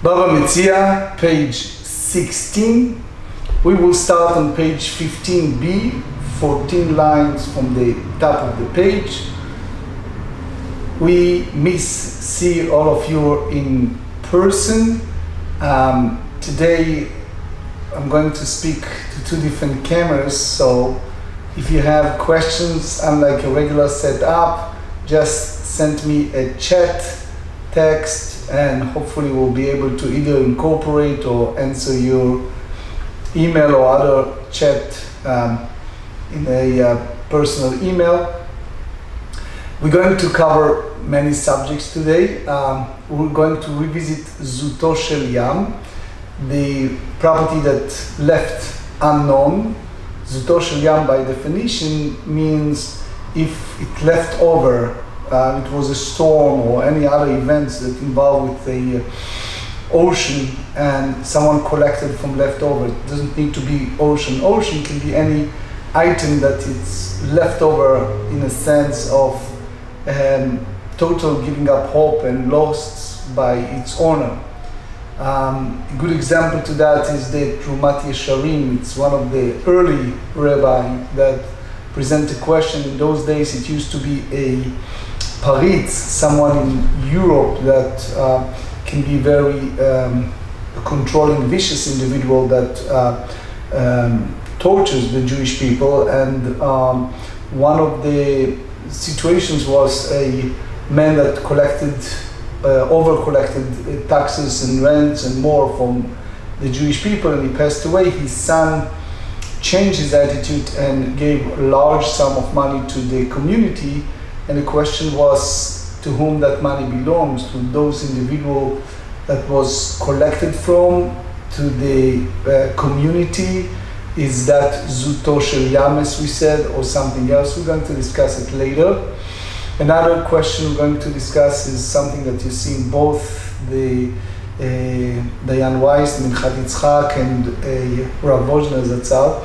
Bava Metzia, page 16. We will start on page 15b, 14 lines from the top of the page. We see all of you in person. Today I'm going to speak to two different cameras, so if you have questions, unlike a regular setup, just send me a chat, text, and hopefully we'll be able to either incorporate or answer your email or other chat in a personal email. We're going to cover many subjects today. We're going to revisit Zuto Shel Yam, the property that left unknown. Zuto Shel Yam by definition means if it left over, it was a storm or any other events that involve with the ocean and someone collected from leftover. It doesn't need to be ocean. Ocean can be any item that it's left over in a sense of total giving up hope and lost by its owner. A good example to that is the Trumat Yesharim. It's one of the early rabbi that present a question. In those days it used to be a paritz, someone in Europe that can be very controlling, vicious individual that tortures the Jewish people. And one of the situations was a man that over-collected taxes and rents and more from the Jewish people, and he passed away. His son changed his attitude and gave a large sum of money to the community, and the question was to whom that money belongs, to those individuals that was collected from, to the community. Is that Zuto Shel Yam, as we said, or something else? We're going to discuss it later. Another question we're going to discuss is something that you see in both the Dayan Weiss, Minchat Yitzchak, and Rav Wojner Zatzal.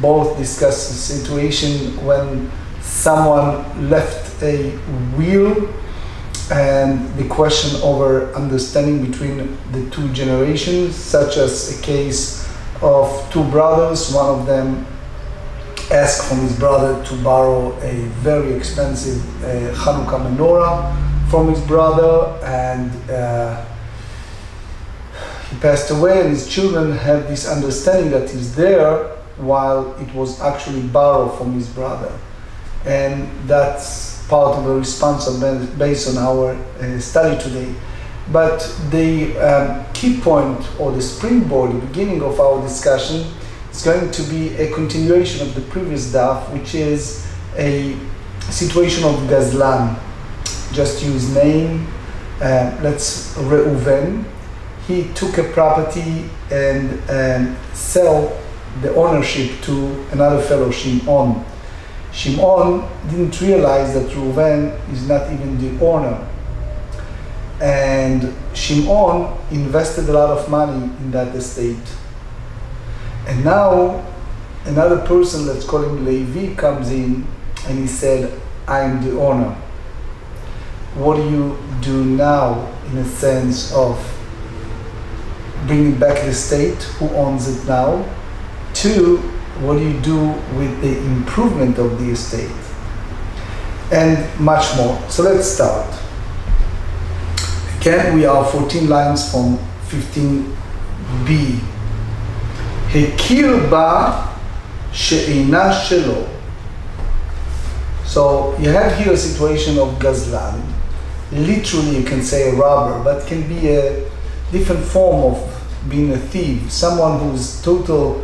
Both discuss the situation when someone left a will, and the question over understanding between the two generations, such as a case of two brothers. One of them asked from his brother to borrow a very expensive Hanukkah menorah from his brother, and he passed away, and his children have this understanding that he's there while it was actually borrowed from his brother. And that's part of the response based on our study today. But the key point, or the springboard, the beginning of our discussion, is going to be a continuation of the previous daf, which is a situation of Gazlan. Just use name. Let's Reuven. He took a property and sell the ownership to another fellow, Shimon. Shimon didn't realize that Reuven is not even the owner. And Shimon invested a lot of money in that estate. And now another person, let's call him Levi, comes in and he said, I'm the owner. What do you do now in a sense of bringing back the estate? Who owns it now? Two, what do you do with the improvement of the estate? And much more. So let's start. Again, we are 14 lines from 15b. Hekir ba she'eina shelo. So you have here a situation of Gazlan. Literally you can say a robber, but can be a different form of being a thief. Someone who's total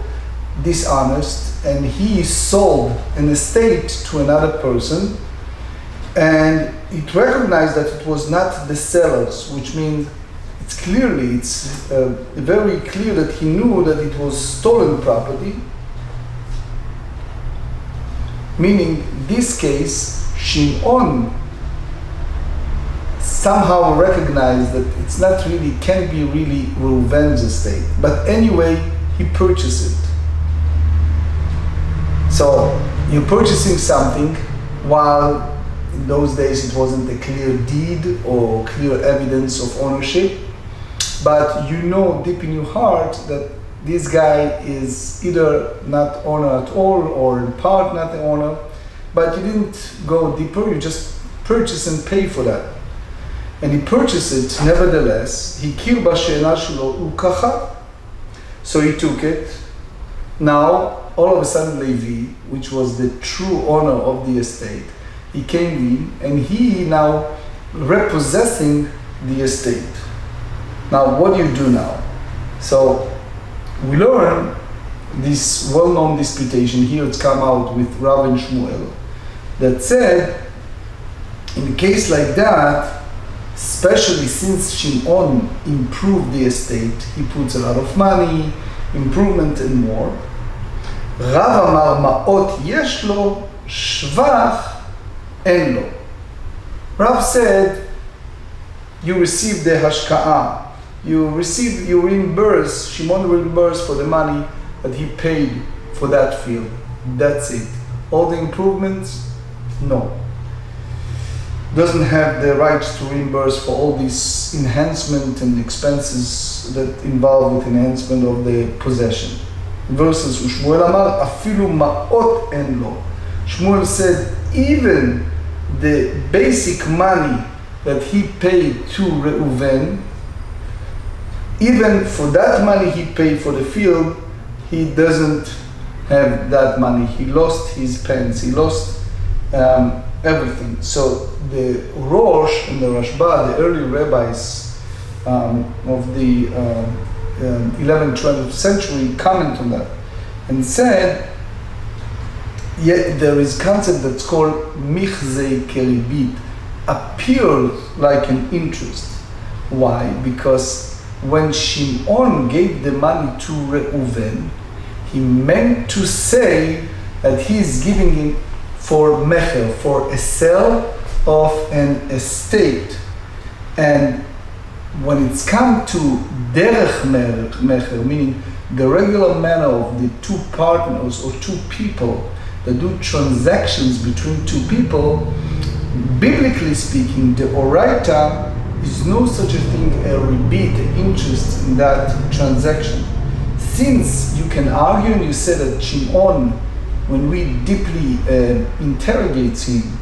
dishonest, and he sold an estate to another person, and it recognized that it was not the sellers, which means it's very clear that he knew that it was stolen property. Meaning, in this case, Shimon somehow recognized that it's not really, can't be really Reuven's estate. But anyway, he purchased it. So, you're purchasing something while in those days it wasn't a clear deed or clear evidence of ownership. but you know deep in your heart that this guy is either not owner at all or in part not the owner, but you didn't go deeper, you just purchase and pay for that. And he purchased it nevertheless, הכיר בשאלה שלו הוא ככה, so he took it. Now, all of a sudden Levi, which was the true owner of the estate, he came in and he now repossessing the estate. Now, what do you do now? So, we learn this well-known disputation, here it's come out with Rav and Shmuel, that said, in a case like that, especially since Shimon improved the estate, he puts a lot of money, improvement and more. Rav amar ma'ot yesh lo, shvach en lo. Rav said, you receive the hashka'ah, you reimburse, Shimon reimburse for the money that he paid for that field. That's it. All the improvements, no. Doesn't have the right to reimburse for all these enhancement and expenses that involve with enhancement of the possession. Versus Shmuel amar afilu ma'ot en lo. Shmuel said even the basic money that he paid to Reuven, even for that money he paid for the field, he doesn't have that money. He lost his pence, he lost everything. So the Rosh and the Rashba, the early rabbis of the 11th, 12th century, comment on that and said, yet there is concept that's called michzei keribit, appears like an interest. Why? Because when Shimon gave the money to Reuven, he meant to say that he is giving him for mecher, for a sale of an estate. And when it's come to derech mecher, meaning the regular manner of the two partners or two people that do transactions between two people, biblically speaking, the oraita is no such a thing a rebate, interest in that transaction. Since you can argue and you say that Shimon, when we deeply interrogate him,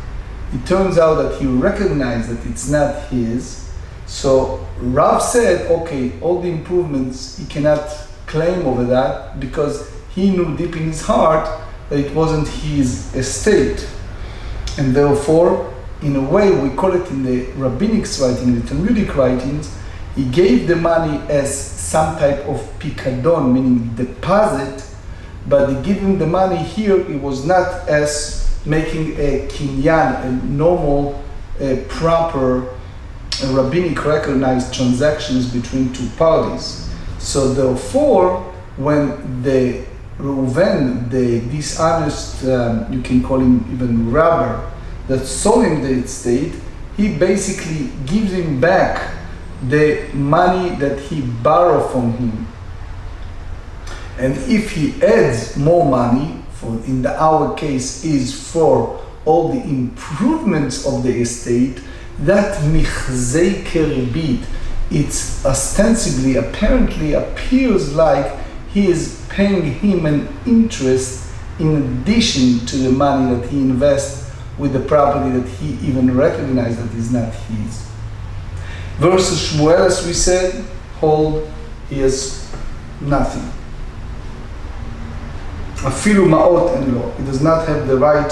it turns out that he recognized that it's not his. So Rav said, okay, all the improvements he cannot claim over that because he knew deep in his heart that it wasn't his estate. And therefore, in a way, we call it in the rabbinic writing, the Talmudic writings, he gave the money as some type of pikadon, meaning deposit, but he gave him the money here, it was not as making a kinyan, a normal, proper, rabbinic recognized transactions between two parties. So therefore, when the Reuven, the dishonest, you can call him even robber, that sold him the estate, he basically gives him back the money that he borrowed from him. And if he adds more money, in our case is for all the improvements of the estate, that michzei keribit, it's ostensibly, apparently appears like he is paying him an interest in addition to the money that he invests with the property that he even recognized that is not his. Versus Shmuel, as we said, hold, he has nothing. Afilu ma'ot en lo. He does not have the right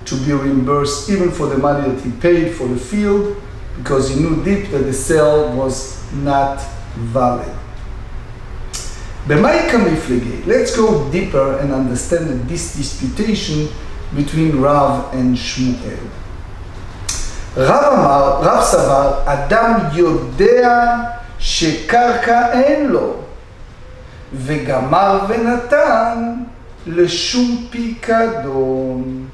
to be reimbursed even for the money that he paid for the field, because he knew deep that the sale was not valid. Let's go deeper and understand this disputation between Rav and Shmuel. Rav סבר, אדם יודע שקרקע אין לו, וגמר ונתן לשום פיקדון.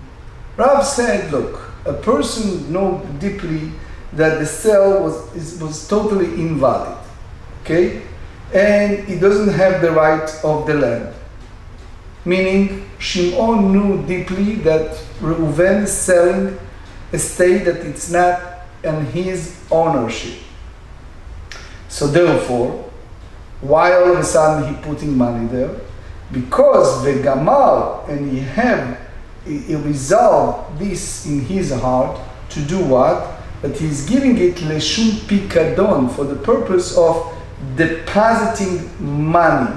Rav said, look, a person knows deeply that the sale was totally invalid, okay? And he doesn't have the right of the land. Meaning, Shimon knew deeply that Reuven is selling a estate that it's not in his ownership. So therefore, Why all of a sudden he putting money there? Because the Gamal, and he resolved this in his heart to do what? That he's giving it leshum pikadon, for the purpose of depositing money.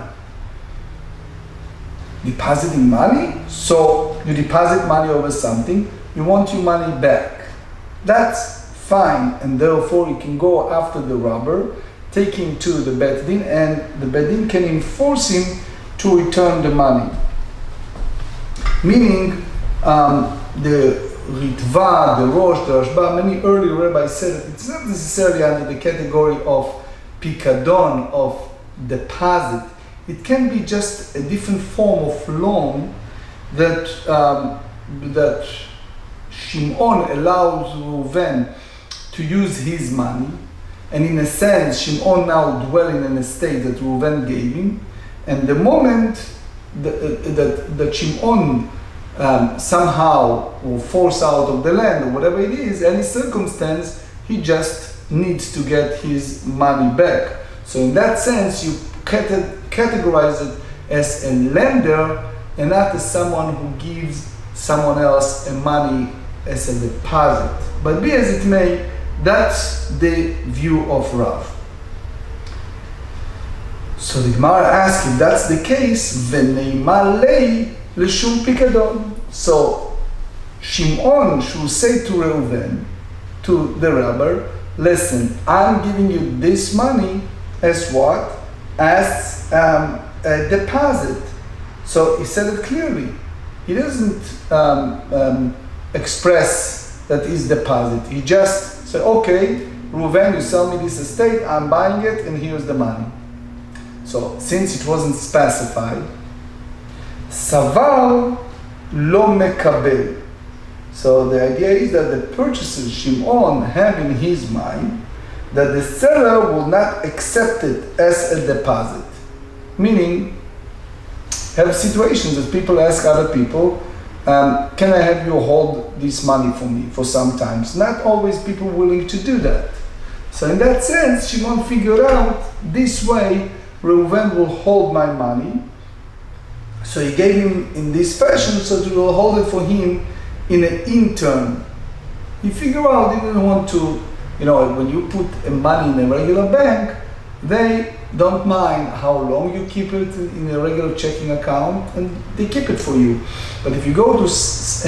Depositing money? So you deposit money over something, you want your money back. That's fine, and therefore you can go after the robber, take him to the Beit Din, and the Beit Din can enforce him to return the money. Meaning, the Ritva, the Rosh, the Rashba, many early rabbis said that it's not necessarily under the category of pikadon, of deposit. It can be just a different form of loan that that Shimon allows Reuven to use his money, and in a sense, Shimon now dwell in an estate that Reuven gave him, and the moment that Shimon somehow will force out of the land, or whatever it is, any circumstance, he just needs to get his money back. So in that sense, you categorize it as a lender and not as someone who gives someone else a money as a deposit. But be as it may, that's the view of Rav. So the Gemara asks, if that's the case, v'neima lei l'shum pikadon. So Shimon should say to Reuven, to the robber, listen, I'm giving you this money as what? As a deposit. So he said it clearly. He doesn't express that is deposit. He just said, okay, Reuven, you sell me this estate, I'm buying it, and here's the money. So since it wasn't specified, Savar lo mekabel. So the idea is that the purchaser, Shimon, have in his mind that the seller will not accept it as a deposit. Meaning, have situations that people ask other people, can I have you hold this money for me for some times? Not always people willing to do that. So in that sense, Shimon figured out this way, Reuven will hold my money. So he gave him in this fashion, so he will hold it for him in an intern. He figured out he didn't want to, you know, when you put money in a regular bank, they don't mind how long you keep it in a regular checking account, and they keep it for you. But if you go to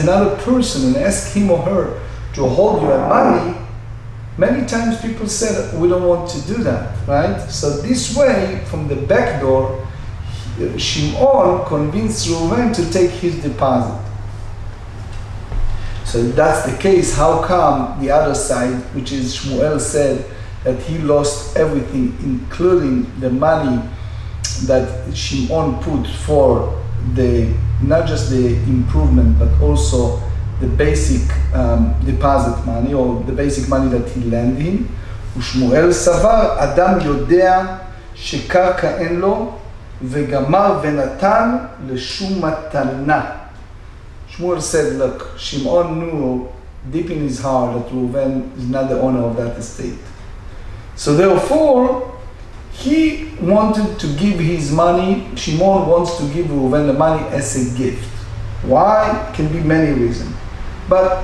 another person and ask him or her to hold your money, many times people said, we don't want to do that, right? So this way, from the back door, Shimon convinced Reuven to take his deposit. So if that's the case, how come the other side, which is Shmuel, said that he lost everything, including the money that Shimon put for the, not just the improvement, but also the basic deposit money, or the basic money that he lent him. ושמואל סבר, אדם יודע שקרקע אין לו, וגמר ונתן לשום מתנה. Shmuel said, look, Shimon knew deep in his heart that Reuven is not the owner of that estate. So therefore, he wanted to give his money, Shimon wants to give Reuven the money as a gift. Why? Can be many reasons. But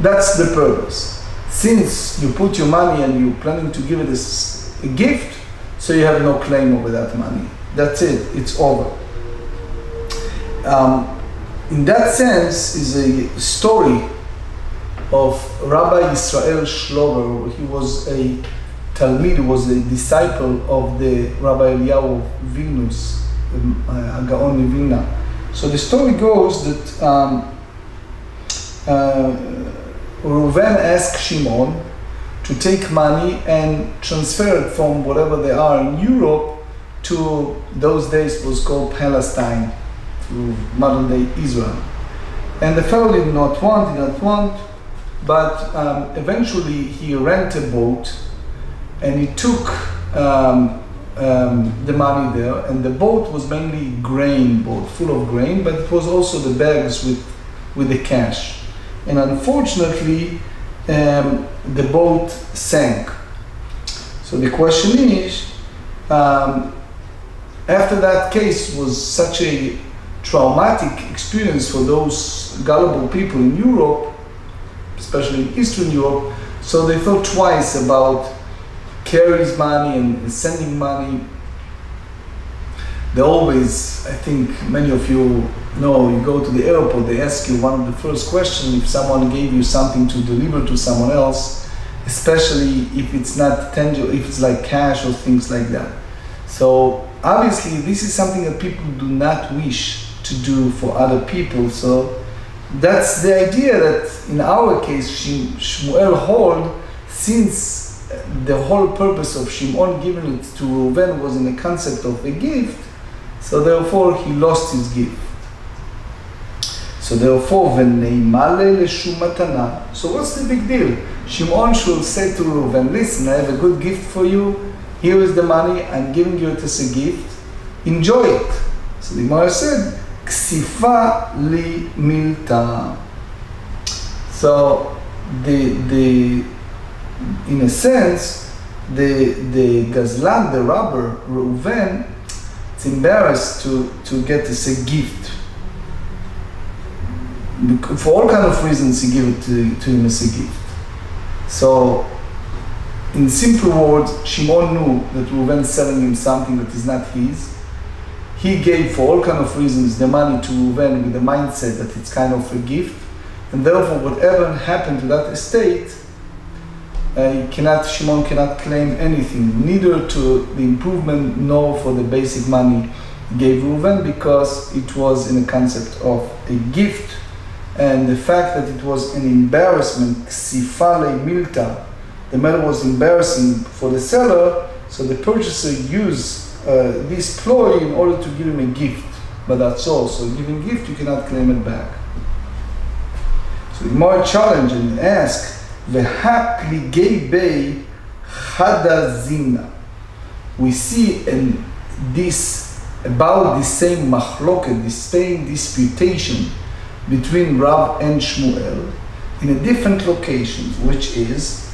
that's the purpose. Since you put your money and you're planning to give it as a gift, so you have no claim over that money. That's it, it's over. In that sense is a story of Rabbi Israel Shlover. He was a Talmud, was a disciple of the Rabbi Eliyahu Vilnus, Gaon in Vilna. So the story goes that Reuven asked Shimon to take money and transfer it from whatever they are in Europe to, those days was called Palestine, to modern day Israel. And the fellow did not want, but eventually he rented a boat and he took the money there, and the boat was mainly grain boat, full of grain, but it was also the bags with the cash. And unfortunately, the boat sank. So the question is, After that case was such a traumatic experience for those gullible people in Europe, especially in Eastern Europe, so they thought twice about carries money and sending money. They always, I think many of you know, you go to the airport, they ask you one of the first questions if someone gave you something to deliver to someone else, especially if it's not tangible, if it's like cash or things like that. So obviously this is something that people do not wish to do for other people. So that's the idea that in our case, Shmuel hold, since the whole purpose of Shimon giving it to Reuven was in the concept of a gift, so therefore he lost his gift. So therefore, v'neimale l'shum matana. So what's the big deal? Shimon should say to Reuven, listen, I have a good gift for you. Here is the money. I'm giving you it as a gift. Enjoy it. So the Gemara said, ksifa li milta. So in a sense, the gazlan, the robber, Reuven, is embarrassed to get this a gift. For all kind of reasons, he gave it to him as a gift. So, in simple words, Shimon knew that Reuven is selling him something that is not his. He gave, for all kind of reasons, the money to Reuven with the mindset that it's kind of a gift, and therefore, whatever happened to that estate, Shimon cannot claim anything, neither to the improvement nor for the basic money he gave Reuven, because it was in the concept of a gift. And the fact that it was an embarrassment, ksifale milta, the matter was embarrassing for the seller, so the purchaser used this ploy in order to give him a gift. But that's all. So giving gift, you cannot claim it back. So the more challenge and ask, v'ha pligei bei chada zimna. We see in this about the same machloket, the same disputation between Rav and Shmuel in a different locations, which is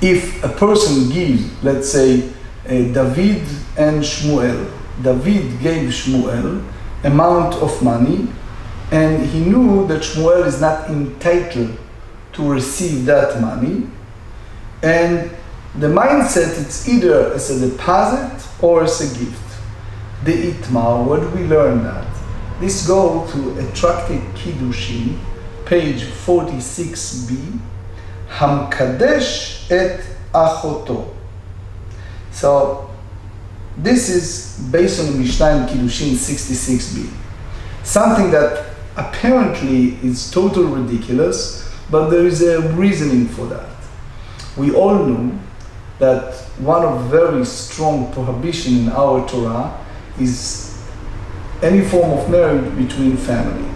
if a person gives, let's say, David and Shmuel. David gave Shmuel amount of money, and he knew that Shmuel is not entitled to receive that money, and the mindset it's either as a deposit or as a gift. The Itmar, where do we learn that? This go to a Tractate Kiddushin, page 46b, Hamkadesh et Achoto. So this is based on the Mishnah in Kiddushin 66b. Something that apparently is totally ridiculous, but there is a reasoning for that. We all know that one of very strong prohibition in our Torah is any form of marriage between family.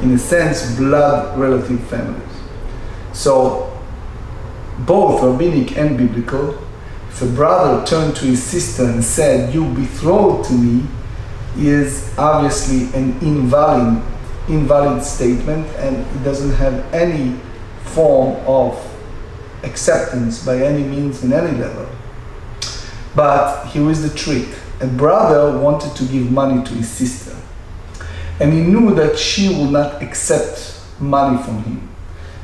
In a sense, blood relative families. So, both rabbinic and biblical, if a brother turned to his sister and said, you betrothed to me, is obviously an invalid statement, and it doesn't have any form of acceptance by any means in any level. But here is the trick. A brother wanted to give money to his sister, and he knew that she will not accept money from him.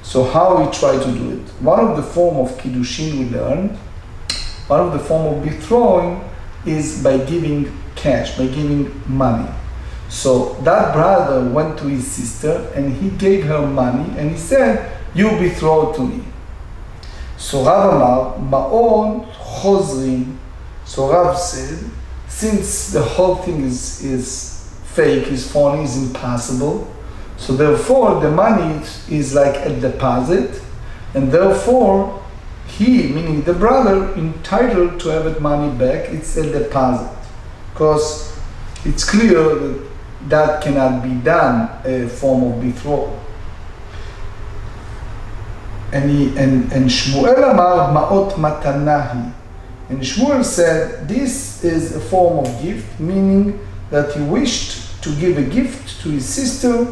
So how he tried to do it? One of the form of Kiddushin we learn, one of the form of betrothing is by giving cash, by giving money. So that brother went to his sister and he gave her money and he said, you betrothed to me. So Rav Amar, Ma'on Chozrin. So Rav said, since the whole thing is fake, is phony, is impossible, so therefore the money is like a deposit, and therefore he, meaning the brother, entitled to have that money back. It's a deposit, because it's clear that that cannot be done a form of betrothal. And Shmuel Amar Ma'ot Matanahi. And Shmuel said, this is a form of gift, meaning that he wished to give a gift to his sister,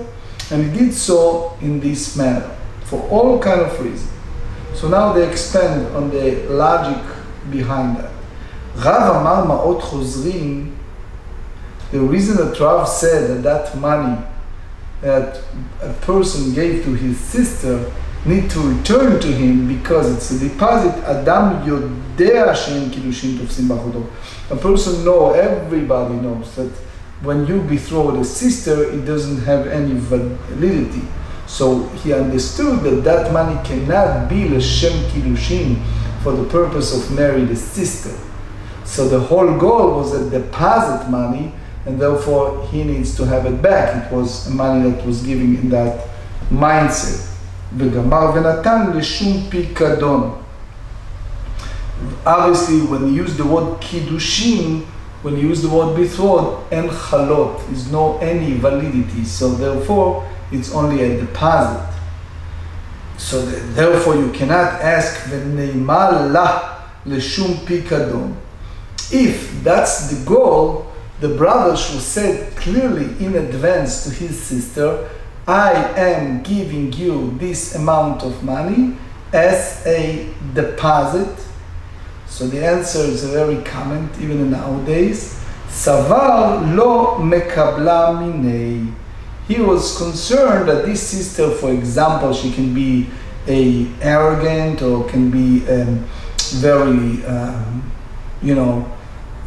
and he did so in this manner, for all kind of reasons. So now they expand on the logic behind that. Rav Amar Ma'ot Chozrin, the reason that Rav said that money that a person gave to his sister need to return to him because it's a deposit, Adam Yodea She'en Kiddushin Tofsim B'achoto. A person everybody knows that when you betroth a sister, it doesn't have any validity. So he understood that that money cannot be L'Shem Kiddushin for the purpose of marrying the sister. So the whole goal was a deposit money, and therefore he needs to have it back. It was money that was given in that mindset. וגמר ונתן לשום פיקדון. Obviously, when you use the word kiddushin, when you use the word betroth, en chalot, is no any validity. So therefore, it's only a deposit. So therefore, you cannot ask v'neima la l'shum pikadon. If that's the goal, the brother should say clearly in advance to his sister, I am giving you this amount of money as a deposit. So the answer is very common even nowadays. Savar lo mekabla minei. He was concerned that this sister, for example, she can be arrogant or can be very,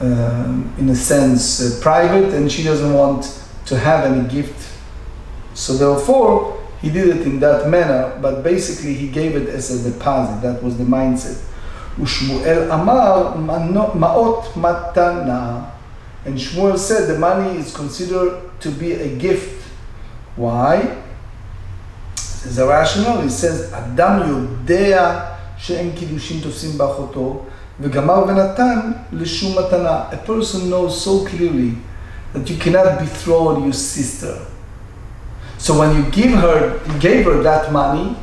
in a sense, private, and she doesn't want to have any gift. So therefore, he did it in that manner, but basically he gave it as a deposit. That was the mindset. Ushmuel amar ma'ot matana. And Shmuel said the money is considered to be a gift. Why? There's a rationale. He says, Adam yodea she'en kiddushin tofsim b'achoto v'gamar v'natan l'shum matana. A person knows so clearly that you cannot betroth your sister. So when you gave her that money,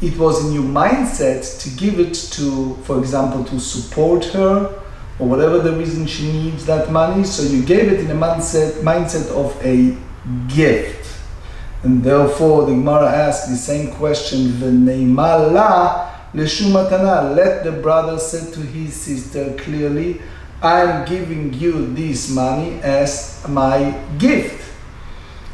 it was in your mindset to give it to, for example, to support her, or whatever the reason she needs that money. So you gave it in a mindset of a gift. And therefore, the Gemara asks the same question, V'neima la l'shum matana. Let the brother say to his sister clearly, I'm giving you this money as my gift.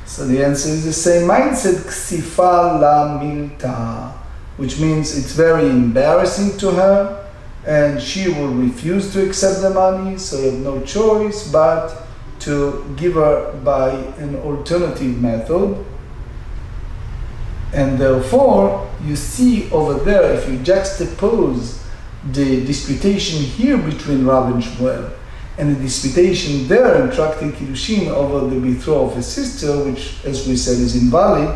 So the answer is the same mindset, ksifa la milta, which means it's very embarrassing to her, and she will refuse to accept the money, so you have no choice but to give her by an alternative method. And therefore, you see over there, if you juxtapose the disputation here between Rav and Shmuel, and the disputation there in Tractate Kiddushin over the betroth of a sister, which, as we said, is invalid,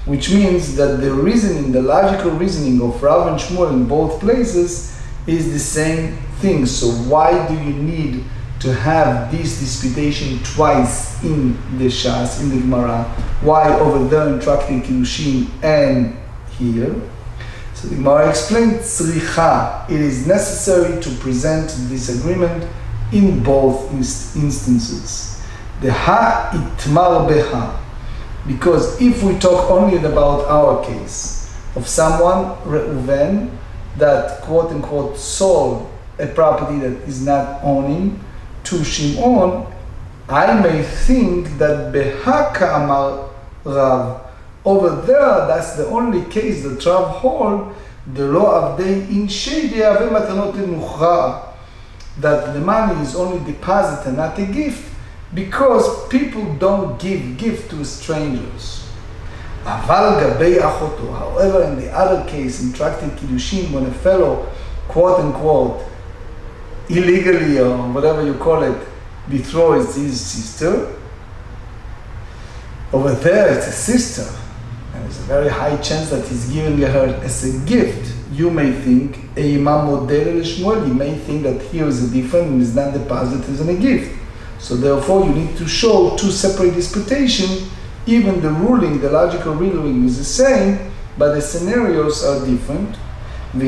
which means that the reasoning, the logical reasoning of Rav and Shmuel in both places is the same thing. So why do you need to have this disputation twice in the Shas, in the Gemara? Why over there in Tractate Kiddushin and here? So the Gemara explained, tzricha, it is necessary to present disagreement in both instances. The ha itmar beha. Because if we talk only about our case of someone, Reuven, that quote unquote sold a property that is not owning to Shimon, I may think that beha ka'amar Rav. Over there, that's the only case that Rav hold, the law of day in shady ave matanot mukhra, that the money is only deposit and not a gift, because people don't give gift to strangers. However, in the other case, in Tractate Kiddushin, when a fellow, quote unquote, illegally or whatever you call it, betroths his sister, over there it's a sister, and there's a very high chance that he's giving her as a gift. You may think, you may think that here is a different, and is not deposit, is a gift. So therefore you need to show two separate disputations. Even the ruling, the logical ruling is the same, but the scenarios are different. And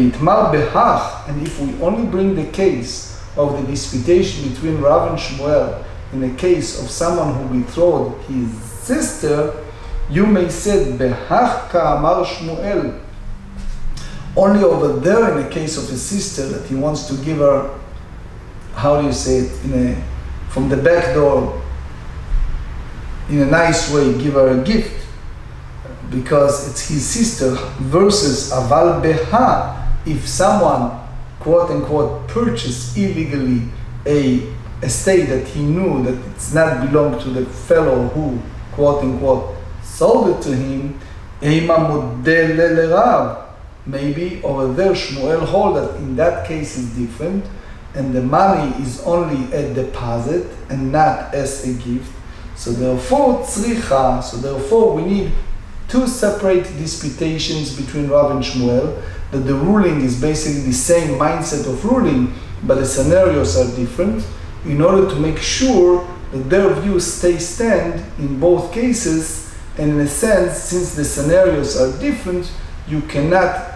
if we only bring the case of the disputation between Rav and Shmuel in the case of someone who betrothed his sister, you may say, Behach ka'amar Shmuel. Only over there in the case of a sister that he wants to give her how do you say it, from the back door, in a nice way, give her a gift, because it's his sister, versus aval beha, if someone, quote unquote, purchased illegally a estate that he knew that it's not belonged to the fellow who, quote unquote, sold it to him, maybe over there Shmuel hold that in that case is different, and the money is only a deposit and not as a gift. So therefore, tzricha, so therefore we need two separate disputations between Rav and Shmuel, that the ruling is basically the same mindset of ruling, but the scenarios are different, in order to make sure that their views stand in both cases. And in a sense, since the scenarios are different, you cannot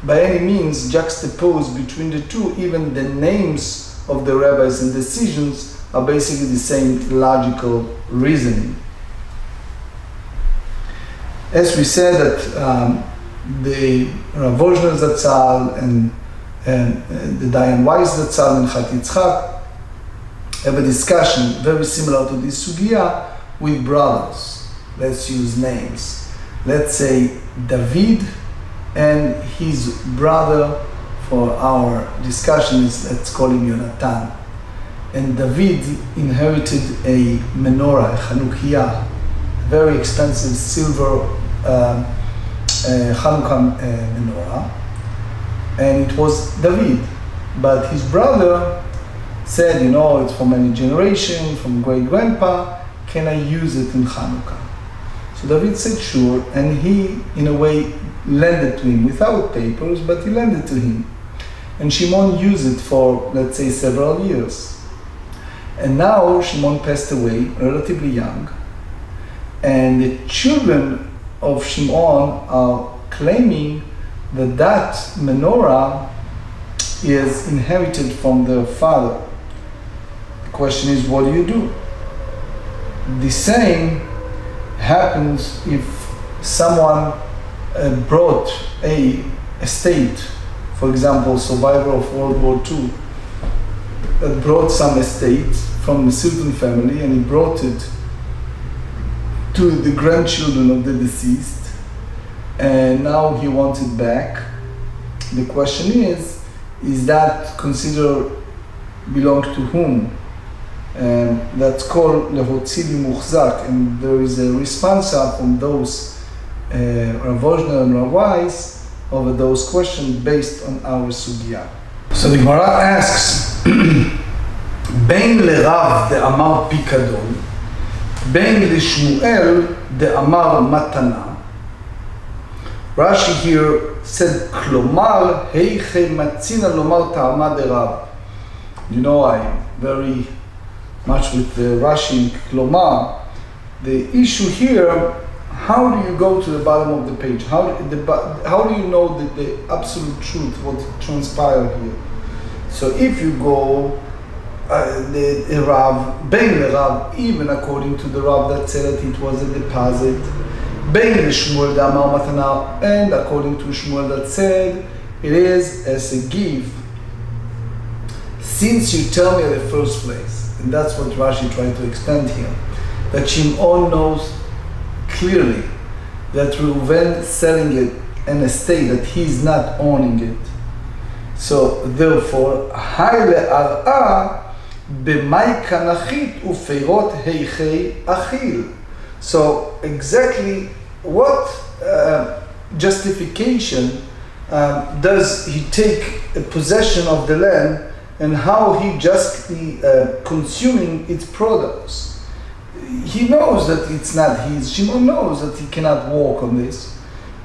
by any means juxtapose between the two. Even the names of the rabbis and decisions are basically the same logical reasoning. As we said that the Rav Ozhner Zatzal and the Dayan Weiss Zatzal and Chat Yitzchak have a discussion very similar to this sugya with brothers. Let's use names. Let's say David and his brother, for our discussion let's call him Yonatan. And David inherited a menorah, a Chanukiah, very expensive silver Chanukah menorah, and it was David. But his brother said, you know, it's from many generations, from great-grandpa, can I use it in Chanukah? So David said sure, and he, in a way, lent it to him without papers, but he lent it to him. And Shimon used it for, let's say, several years. And now Shimon passed away, relatively young, and the children of Shimon are claiming that that menorah is inherited from their father. The question is, what do you do? The same happens if someone brought a estate, for example, survivor of World War II, that brought some estate from a certain family, and he brought it to the grandchildren of the deceased, and now he wants it back. The question is that considered belong to whom? And that's called lehotzili muchzak, and there is a response from those Rav Ozhner and Rav Weiss over those questions based on our sugya. So the Gemara asks, Bein lerav de amar pikadon, bein lishmuel de amar matana. Rashi here said, klomar heiche matzina lomar ta'ama de Rav. You know, I'm very much with Rashi, klomar. The issue here, how do you go to the bottom of the page? How do you know the absolute truth, what transpired here? So if you go, the Rav, Bein Rav, even according to the Rav that said that it was a deposit, Bein Shmuel da Amar Matana, and according to Shmuel that said it is as a gift, since you tell me in the first place, and that's what Rashi tried to explain here, that Shimon knows clearly that Reuven selling it an estate that he's not owning it. So therefore, Haile Ar'a b'mai kanachit u'feirot heichei achil. So exactly what justification does he take a possession of the land, and how he justly consuming its products? He knows that it's not his. Shimon knows that he cannot walk on this,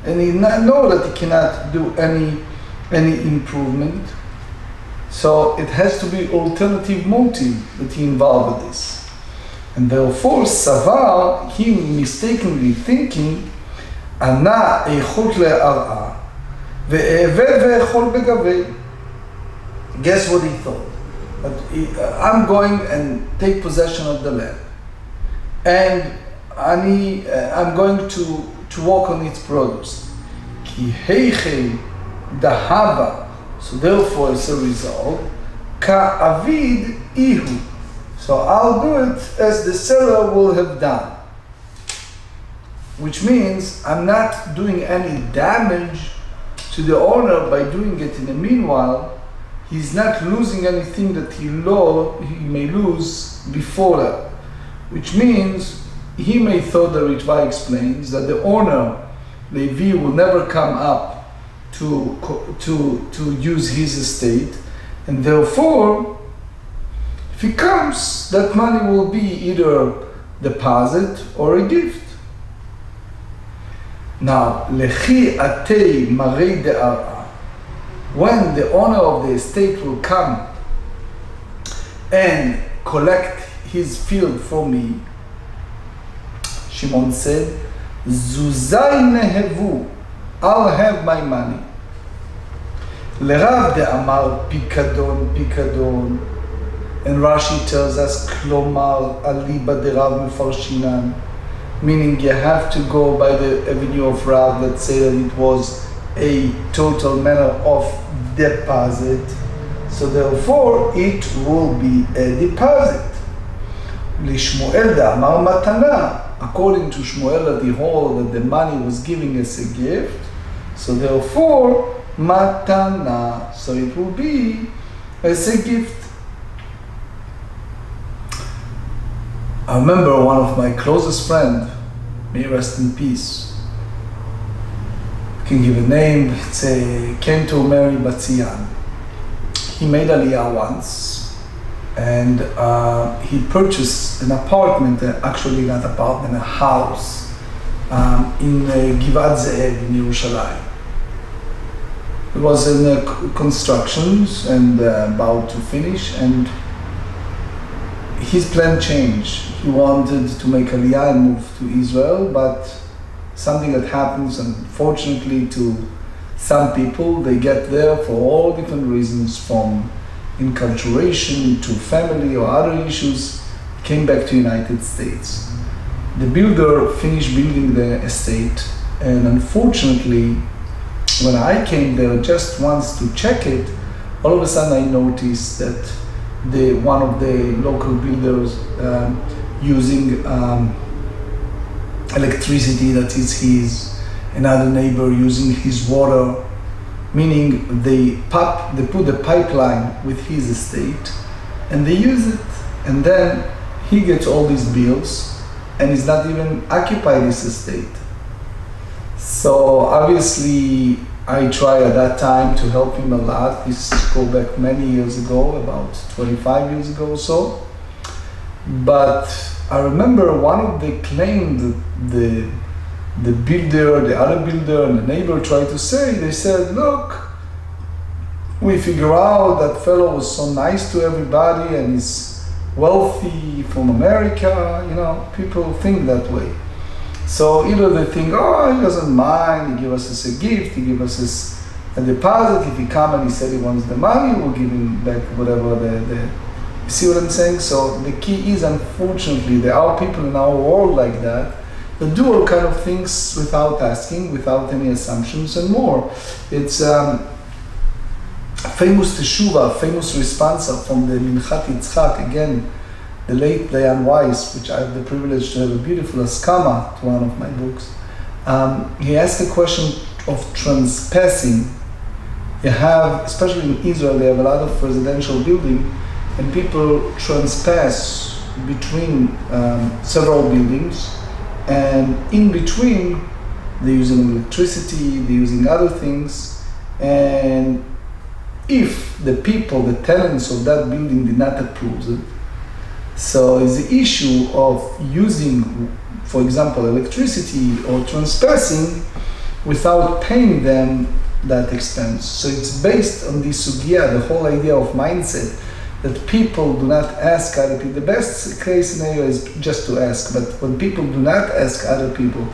and he knows that he cannot do any improvement. So it has to be alternative motive that he involved with this. And therefore, Savar, he mistakenly thinking, Ana eichot le'ar'a, ve'eved ve'echol begavei. Guess what he thought? That I'm going and take possession of the land, and I'm going to walk on its produce. Ki heichei dahava. So therefore, as a result, ka'avid ihu. So I'll do it as the seller will have done. Which means I'm not doing any damage to the owner by doing it in the meanwhile. He's not losing anything that he may lose before that. Which means he may thought, the Ritva explains, that the owner, Levi, will never come up to use his estate, and therefore, if he comes, that money will be either deposit or a gift. Now, lechi atei marei de'ara, when the owner of the estate will come and collect his field for me, Shimon said, Zuzai nehevu, I'll have my money. Lerav de'amar pikadon, pikadon. And Rashi tells us, Klomar aliba derav mefarshinan, meaning you have to go by the avenue of Rav that say that it was a total manner of deposit. So therefore, it will be a deposit. Lishmuel de'amar matana. According to Shmuel, that he hold that the money was giving us a gift, so therefore, matana, so it will be as a gift. I remember one of my closest friends, may he rest in peace, I can give a name, came to marry Mציעא. He made Aliyah once, and he purchased an apartment, actually not apartment, a house in Givat Ze'ev in Yerushalayim. It was in constructions and about to finish, and his plan changed. He wanted to make Aliyah and move to Israel, but something that happens, unfortunately, to some people, they get there for all different reasons, from enculturation to family or other issues, came back to United States. The builder finished building the estate, and unfortunately, when I came there just once to check it, all of a sudden I noticed that one of the local builders using electricity that is his, another neighbor using his water, meaning they put the pipeline with his estate and they use it, and then he gets all these bills and he's not even occupied his estate. So obviously I tried at that time to help him a lot. This go back many years ago, about 25 years ago or so. But I remember one of the claims that the builder, the other builder, and the neighbor tried to say, they said, look, we figure out that fellow was so nice to everybody and he's wealthy from America, you know, people think that way. So either they think, oh, he doesn't mind, he give us as a gift, he give us as a deposit, if he come and he said he wants the money, we'll give him back whatever you see what I'm saying? So the key is, unfortunately, there are people in our world like that do all kind of things without asking, without any assumptions and more. It's famous teshuva, famous responsa from the Minchat Yitzchak, again, the late Dayan Weiss, which I have the privilege to have a beautiful Kamma to one of my books. He asked the question of transpassing. You have, especially in Israel, they have a lot of residential building, and people transpass between several buildings, and in between they're using electricity, they're using other things, and if the people, the tenants of that building did not approve it, so it's the issue of using, for example, electricity or transpassing without paying them that expense. So it's based on this sugya, the whole idea of mindset, that people do not ask other people. The best case scenario is just to ask, but when people do not ask other people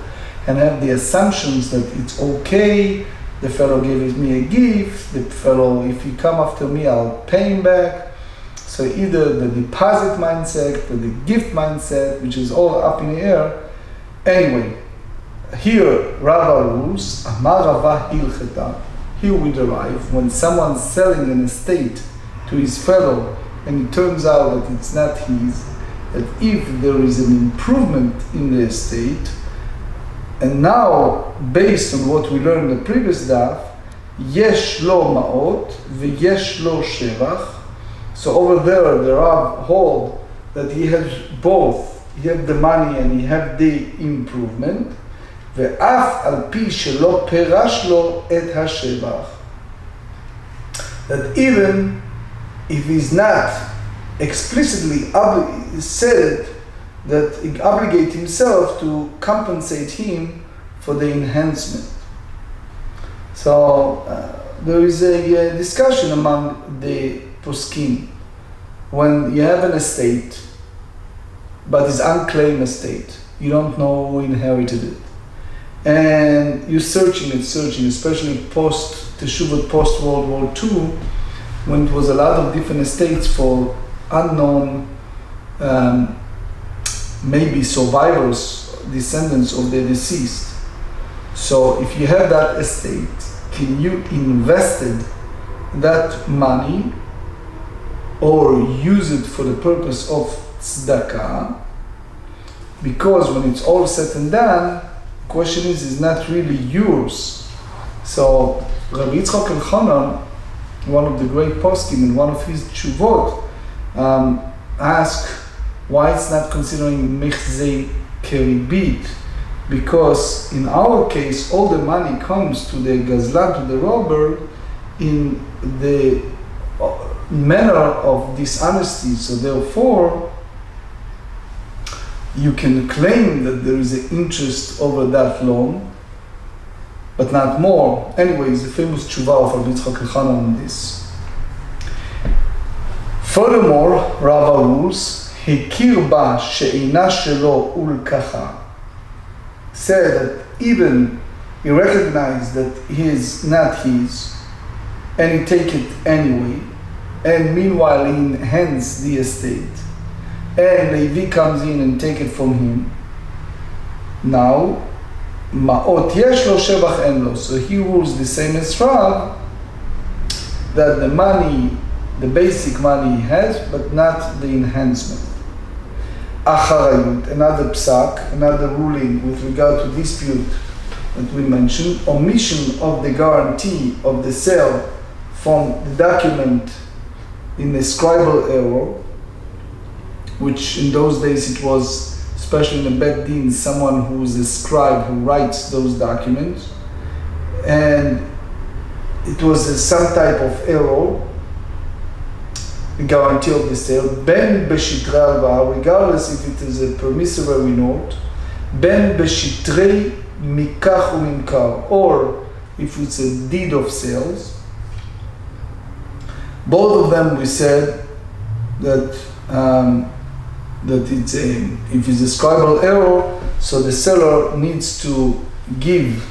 and have the assumptions that it's okay, the fellow gave me a gift, the fellow, if he come after me, I'll pay him back. So either the deposit mindset or the gift mindset, which is all up in the air. Anyway, here Rava rules, Amar Rava Hilcheta, here we derive, when someone's selling an estate to his fellow, and it turns out that it's not his, that if there is an improvement in the estate, and now, based on what we learned in the previous daf, yesh lo ma'ot v'yesh lo shevach. So over there, the Rav hold that he has both. He had the money and he had the improvement. ואף על פי שלא פירש לו את השבח. That even if he's not explicitly said that he obligates himself to compensate him for the enhancement. So there is a discussion among the poskim. When you have an estate, but it's unclaimed estate, you don't know who inherited it, and you're searching, especially post-Teshuvot, post-World War II, when it was a lot of different estates for unknown, maybe survivors, descendants of the deceased. So if you have that estate, can you invest that money or use it for the purpose of tzedakah? Because when it's all said and done, the question is not really yours. So Rabbi Yitzchak Elchanan, one of the great poskim, in one of his tshuvot, asked why it's not considering mechzei keribit, because in our case all the money comes to the gazlan, to the robber, in the manner of dishonesty. So therefore you can claim that there is an interest over that loan, but not more. Anyways, the famous tshuva of Rabbi Yitzchak Elchanan on this. Furthermore, Rava rules, Hikir ba she'ina shelo ulkacha, said that even he recognized that he is not his, and he take it anyway, and meanwhile he enhance the estate, and Levi comes in and take it from him. Now, ma'ot yesh lo shevach en lo, so he rules the same as Rav, that the money, the basic money he has, but not the enhancement. Acharayut, another psak, another ruling with regard to dispute that we mentioned, omission of the guarantee of the sale from the document in the scribal error, which in those days it was, especially in the Bet Din, someone who is a scribe who writes those documents, and it was some type of error, the guarantee of the sale, ben beshitrei alva, regardless if it is a promissory note, ben beshitrei mikach umimkar, or if it's a deed of sales. Both of them we said that it's if it's a scribal error, so the seller needs to give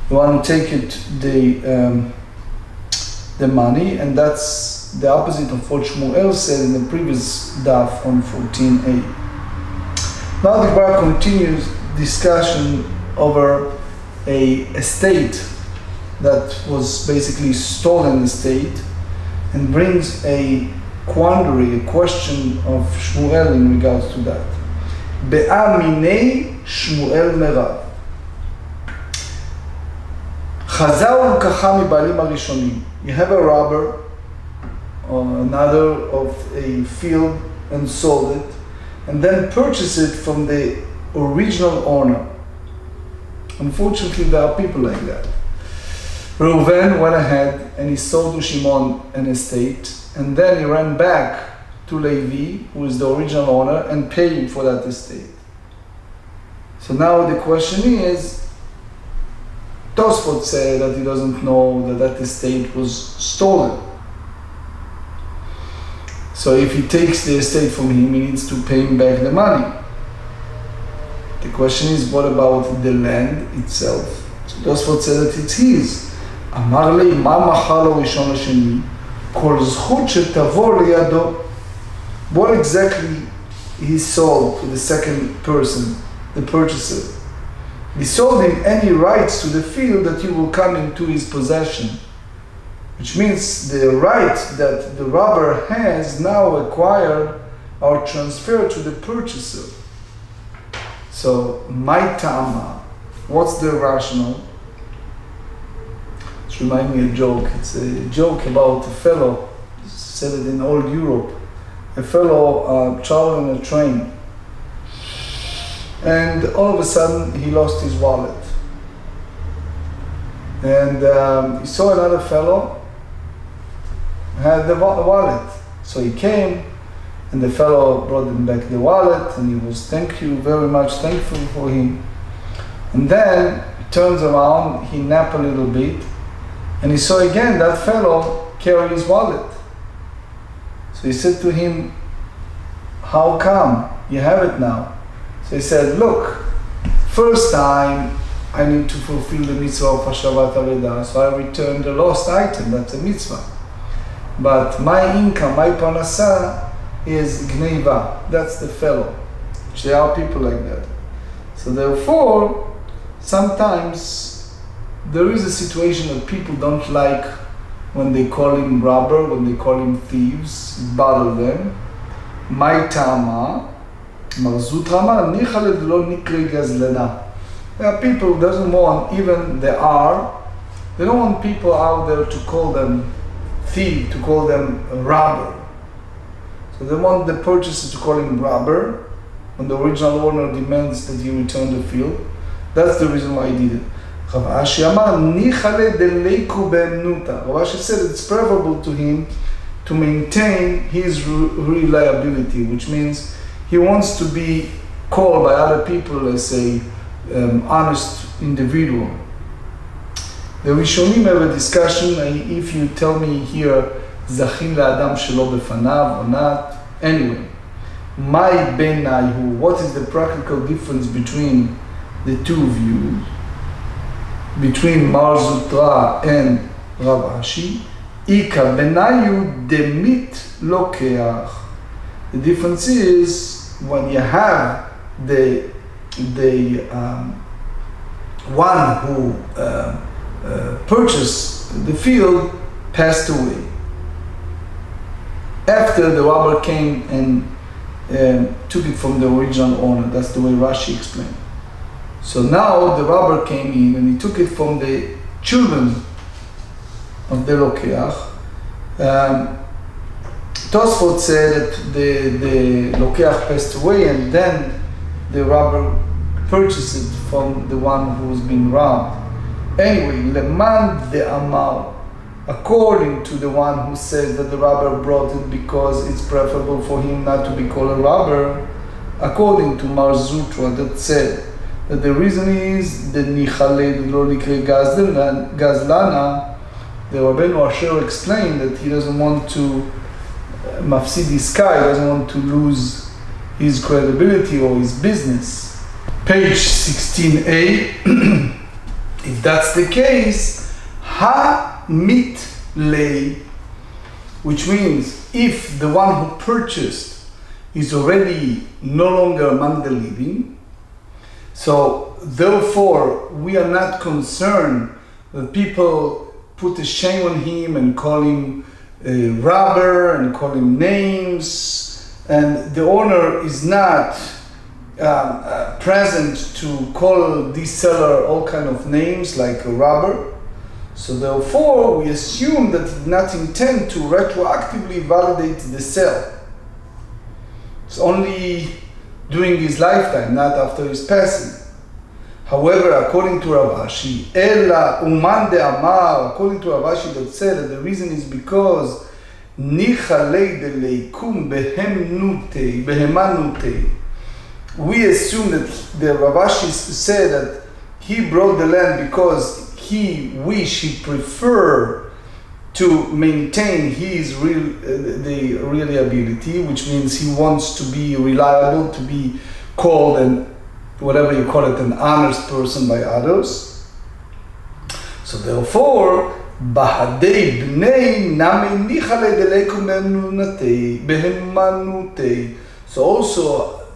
the one who take it the money, and that's the opposite of what Shmuel said in the previous daf on 14a. Now the Gemara continues discussion over a estate that was basically stolen estate, and brings a quandary, a question of Shmuel in regards to that. Be'aminei Shmuel merav. Chazar u'kacha mibalim harishonim. You have a robber or another of a field and sold it, and then purchased it from the original owner. Unfortunately, there are people like that. Reuven went ahead and he sold to Shimon an estate, and then he ran back to Levi, who is the original owner, and paid him for that estate. So now the question is, Tosfot said that he doesn't know that that estate was stolen. So if he takes the estate from him, he needs to pay him back the money. The question is, what about the land itself? So Tosfot said that it's his. אמר לי, מה מכר לו ראשון לשני? כל זכות שתבוא לידו. What exactly he sold to the second person, the purchaser? He sold him any rights to the field that you will come into his possession. which means the right that the robber has now acquired are transferred to the purchaser. So, my Kamma, what's the rationale? It reminds me of a joke. It's a joke about a fellow, said it in old Europe, a fellow traveling on a train, and all of a sudden he lost his wallet. And he saw another fellow had the wallet. So he came, and the fellow brought him back the wallet, and he was very much thankful for him. And then he turns around, he napped a little bit, and he saw again that fellow carry his wallet. So he said to him, how come you have it now? So he said, look, first time I need to fulfill the mitzvah of Hashavat Aveda, so I returned the lost item, that's a mitzvah. But my income, my parnasa is gneiva, that's the fellow. There are people like that. So therefore, sometimes there is a situation that people don't like when they call him robber, when they call him thieves, bother them. My Kamma, marzut rama, nichaled lo nikri gazlana. There are people who doesn't want, even they don't want people out there to call them thief, to call them a robber. So they want the purchaser to call him robber when the original owner demands that he return the field. That's the reason why he did it. Rav Ashi said it's preferable to him to maintain his reliability, which means he wants to be called by other people as a honest individual. The Rishonim have a discussion, if you tell me here, Zachin le'adam shelo befanav or not. Anyway, my benayu, what is the practical difference between the two views? Between Mar Zutra and Rav Ashi? Ika benayu demit lokeach. The difference is when you have the one who purchased the field passed away. After the robber came and took it from the original owner. That's the way Rashi explained. So now the robber came in and he took it from the children of the Lokeach. Tosfot said that the Lokeach passed away and then the robber purchased it from the one who's been robbed. Anyway, Leman de Amal, according to the one who says that the robber brought it because it's preferable for him not to be called a robber, according to Mar Zutra that said that the reason is the Nichaled lo nikre gazlana, the Rabbeinu Asher explained that he doesn't want to mafsid his sky, he doesn't want to lose his credibility or his business. Page 16a, if that's the case, ha-mit lei, which means if the one who purchased is already no longer among the living, so therefore we are not concerned that people put a shame on him and call him a robber and call him names, and the owner is not present to call this seller all kind of names like a robber. So therefore we assume that he did not intend to retroactively validate the sale. It's only during his lifetime, not after his passing. However, according to Rav Ashi, Ela uman de amar, according to Rav Ashi that said that the reason is because Nichalei de leikum behemanute. We assume that the Rav Ashi said that he brought the land because he prefer to maintain his the reliability, which means he wants to be reliable, to be called and whatever you call it, an honest person by others. So therefore, bahadei bnei nami nichale deleikum behemanute. So also,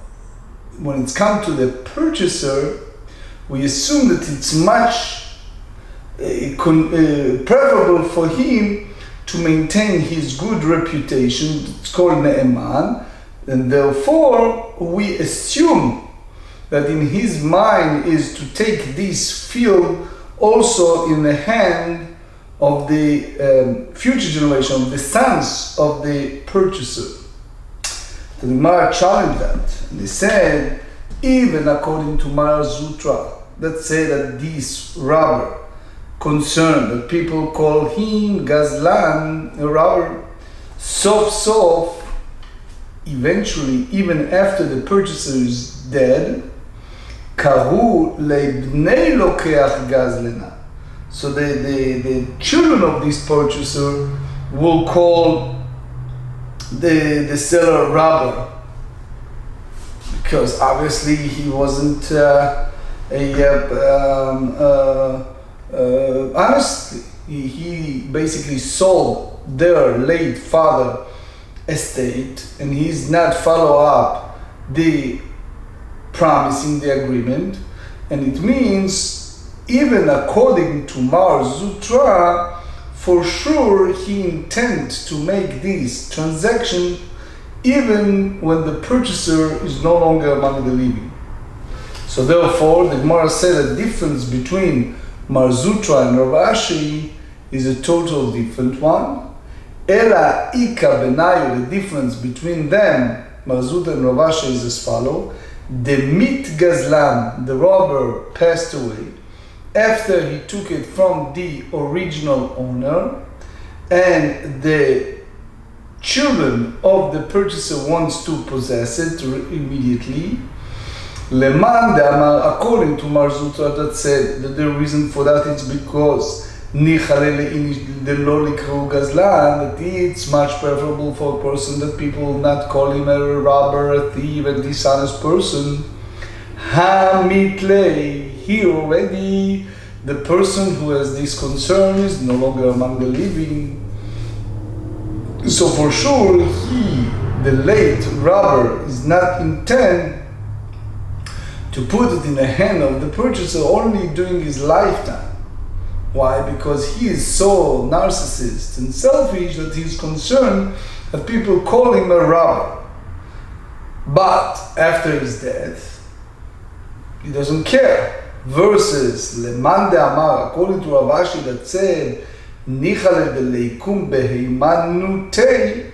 when it's come to the purchaser, we assume that it's much preferable for him to maintain his good reputation. It's called ne'eman, and therefore we assume that in his mind is to take this field also in the hand of the future generation, of the sons of the purchaser. The Gemara challenged that. And they said, even according to Mar Zutra, that say that this robber concerned, that people call him Gazlan, a robber, sof, eventually, even after the purchaser is dead, Karu leibnei lokeach gazlena. So the children of this purchaser will call the seller robber, because obviously he wasn't honestly, he basically sold their late father estate, and he's not follow up the promising the agreement, and it means even according to Mar Zutra, for sure he intends to make this transaction even when the purchaser is no longer among the living. So therefore, the Gemara said the difference between Mar Zutra and Rav Ashi is a total different one. Ela Ika Benayu, the difference between them, Mar Zutra and Rav Ashi, is as follows. The mit Gazlan, the robber, passed away after he took it from the original owner, and the children of the purchaser wants to possess it immediately. Leman de Amar, according to Mar Zutra, that said that the reason for that is because that it's much preferable for a person that people will not call him a robber, a thief, a dishonest person. Hamitle, he already, the person who has this concern is no longer among the living. So for sure, he, the late robber, is not intent to put it in the hand of the purchaser only during his lifetime. Why? Because he is so narcissist and selfish that he's concerned that people call him a robber. But after his death, he doesn't care. Versus Leman de Amar, according to Rav Ashi, that said, Nichale de leikum beheimanutei,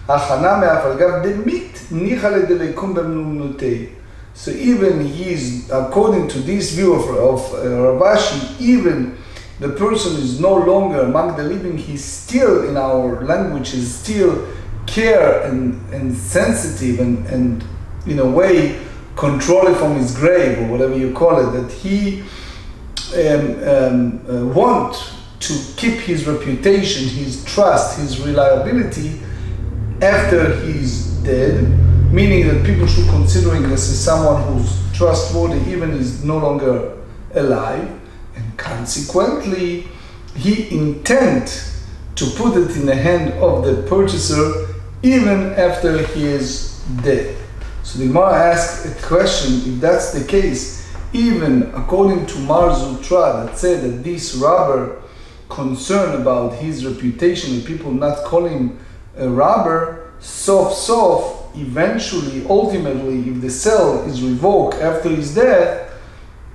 achana me'afalgav demit, Nichale de leikum beheimanutei. So even he's, according to this view of Rav Ashi, even the person is no longer among the living, he's still, in our language, is still care and sensitive and in a way control it from his grave, or whatever you call it, that he want to keep his reputation, his trust, his reliability after he's dead, meaning that people should consider him as someone who's trustworthy even is no longer alive, and consequently he intends to put it in the hand of the purchaser even after he is dead. So the Gemara asks a question, if that's the case, even according to Mar Zutra that said that this robber concerned about his reputation and people not calling him a robber, sof, eventually, ultimately, if the sale is revoked after his death,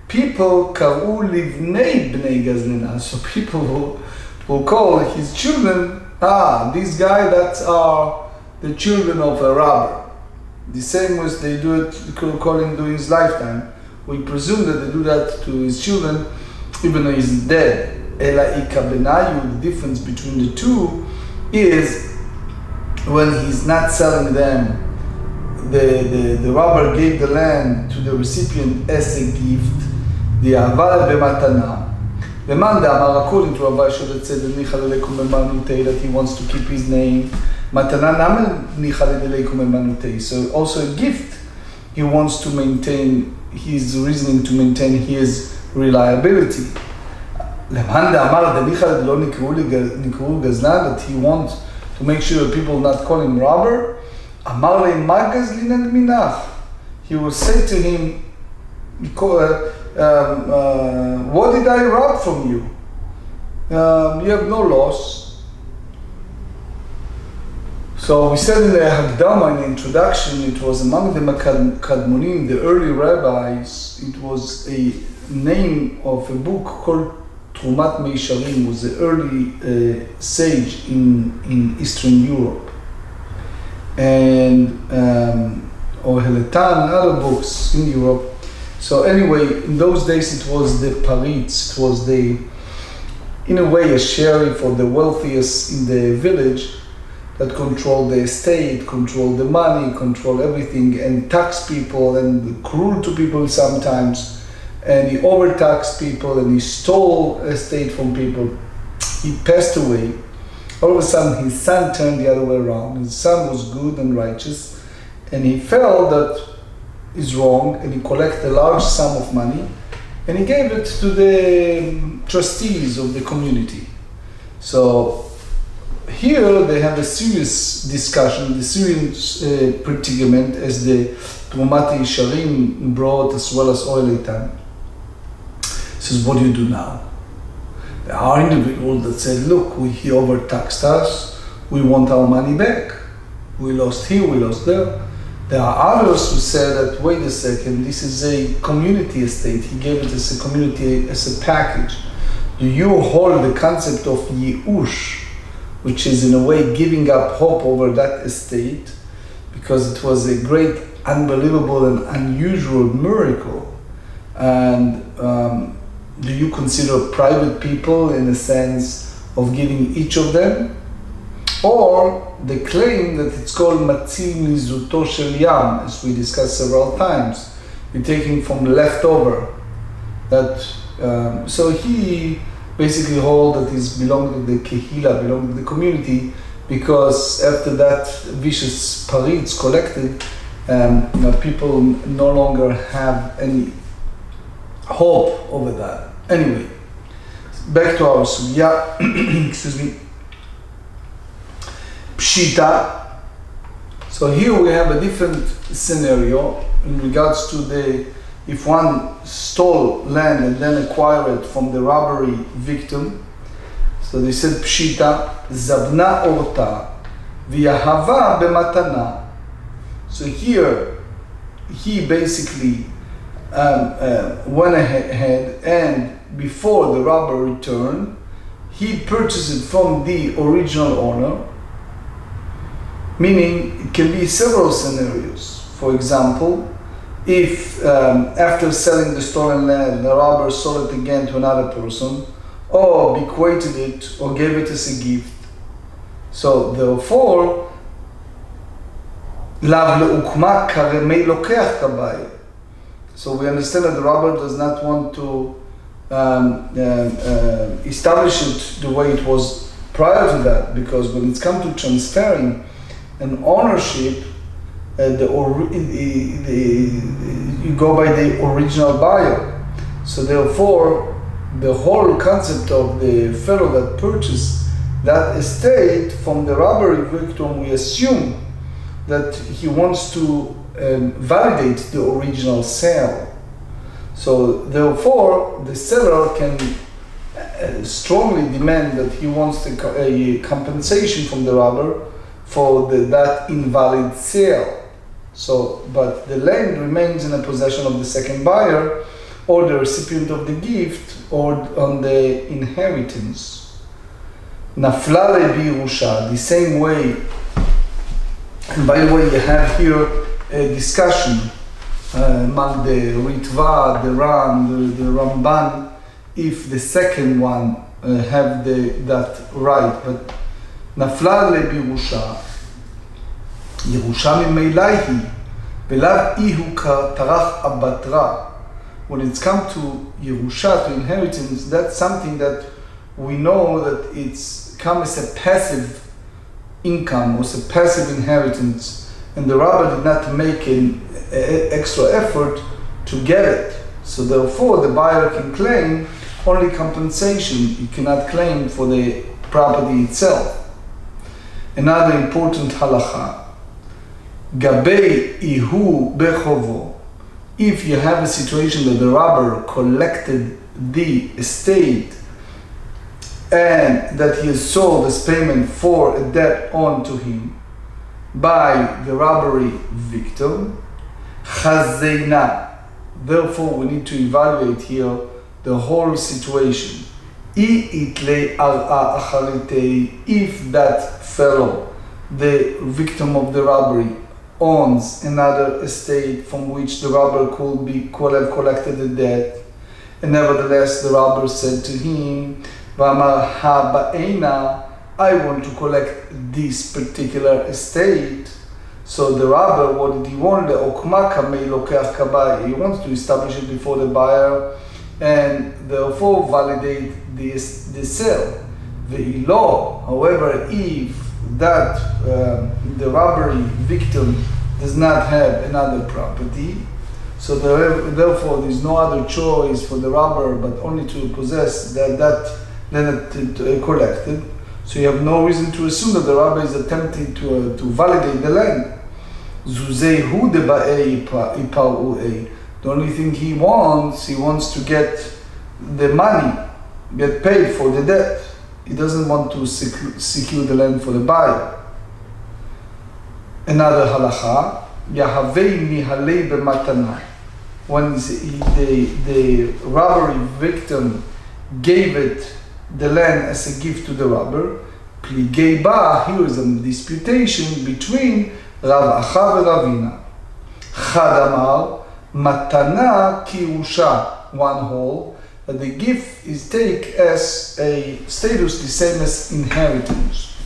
people karu livnei bnei gazlena, so people will call his children, this guy, that's the children of a robber. The same as they do it, call him during his lifetime. We presume that they do that to his children, even though he's dead. Ela ika benayu, the difference between the two is when he's not selling them, the robber gave the land to the recipient as a gift, the aval b'matana. The man damar, according to Rabbi Moshe that said that he wants to keep his name. Matana namen nichale deleikum emanutei. So also a gift, he wants to maintain his reasoning, to maintain his reliability. Leman damar de nichale lo nikru gazlan, that he wants to make sure that people not call him robber. Amar le magaz linan minach. He will say to him, what did I rob from you? You have no loss. So we said in the Hagdama, in the introduction, it was among the Kadmonim, the early rabbis, it was a name of a book called Trumat Meisharim, was the early sage in Eastern Europe. And, or Heletan, and other books in Europe. So anyway, in those days it was the Paritz, it was the, in a way, a sheriff or the wealthiest in the village that controlled the estate, controlled the money, controlled everything, and taxed people, and cruel to people sometimes. And he overtaxed people, and he stole estate from people. He passed away. All of a sudden, his son turned the other way around. His son was good and righteous, and he felt that is wrong, and he collected a large sum of money, and he gave it to the trustees of the community. So here they have a serious discussion, the serious predicament, as the Trumat Yesharim brought, as well as Oil Eitan. Says, what do you do now? There are individuals that said, look, he overtaxed us, we want our money back. We lost here, we lost there. There are others who say that, wait a second, this is a community estate. He gave it as a community, as a package. Do you hold the concept of Yi'ush, which is in a way giving up hope over that estate, because it was a great, unbelievable and unusual miracle? And do you consider private people in the sense of giving each of them? Or the claim that it's called Matzi Mizuto Shel Yam, as we discussed several times. You're taking from leftover. That, so he basically hold that he's belonging to the Kehila, belonging to the community, because after that vicious Paritz collected, people no longer have any hope over that. Anyway, back to our sugya, excuse me. Pshita. So here we have a different scenario in regards to the, if one stole land and then acquired it from the robbery victim. So they said Pshita, Zabna Orta, V'yahava b'matana. So here, he basically went ahead, and before the robber returned, he purchased it from the original owner. Meaning, it can be several scenarios. For example, if after selling the stolen land, the robber sold it again to another person, or bequeathed it, or gave it as a gift. So therefore, lav leukma karemei lokeach kabayit. So we understand that the robber does not want to establish it the way it was prior to that, because when it's come to transferring an ownership, you go by the original buyer. So therefore, the whole concept of the fellow that purchased that estate from the robbery victim, we assume that he wants to validate the original sale. So therefore, the seller can strongly demand that he wants a compensation from the robber for that invalid sale. So, but the land remains in the possession of the second buyer, or the recipient of the gift, or on the inheritance. Nafla lebirusha, the same way. And by the way, you have here a discussion among the Ritva, the Ram, the Ramban, if the second one have that right. But Nafla lebirusha, Yerusha ממילא היא, ולאו אי הוא כטרח הבטרה. When it's come to Yerusha, to inheritance, that's something that we know that it's come as a passive income, or as a passive inheritance, and the robber did not make an extra effort to get it. So therefore, the buyer can claim only compensation. He cannot claim for the property itself. Another important halacha. Gabei ihu bechovo. If you have a situation that the robber collected the estate and that he has sold as payment for a debt owed to him, by the robbery victim. Chazeina. Therefore, we need to evaluate here the whole situation. If that fellow, the victim of the robbery, owns another estate from which the robber could have collected the debt, and nevertheless the robber said to him, V'amar ha'ba'ena, I want to collect this particular estate. So the robber, what did he want? He wants to establish it before the buyer and therefore validate the sale. However, if that the robbery victim does not have another property, so therefore there is no other choice for the robber but only to possess that land collected. So you have no reason to assume that the robber is attempting to validate the land. The only thing he wants to get the money, get paid for the debt. He doesn't want to secure the land for the buyer. Another halacha, Yahavei mihalei b'matana. When the robbery victim gave it the land as a gift to the robber, pligei ba, here is a disputation between Rav Acha v'Ravina. Chad amar, matana kirusha, one whole, that the gift is taken as a status the same as inheritance.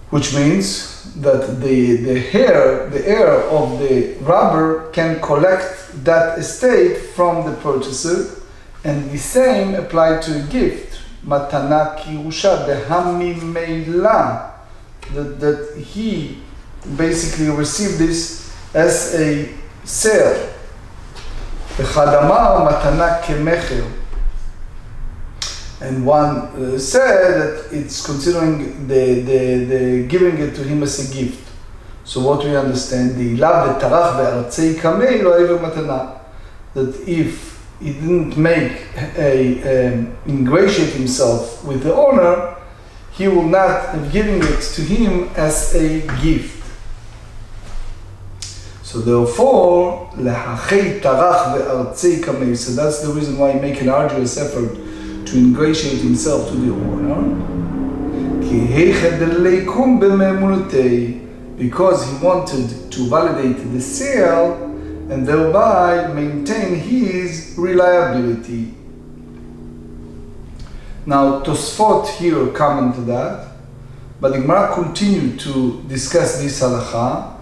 Which means that the heir of the robber can collect that estate from the purchaser, and the same applied to a gift. Matana kirusha dehamimela, that he basically received this as a sale. And one said that it's considering the giving it to him as a gift. So what we understand, that if he didn't ingratiate himself with the owner, he will not have given it to him as a gift. So therefore, so that's the reason why he make an arduous effort to ingratiate himself to the owner. Because he wanted to validate the sale and thereby maintain his reliability. Now, Tosfot here comment to that, but the Gemara continued to discuss this halakha.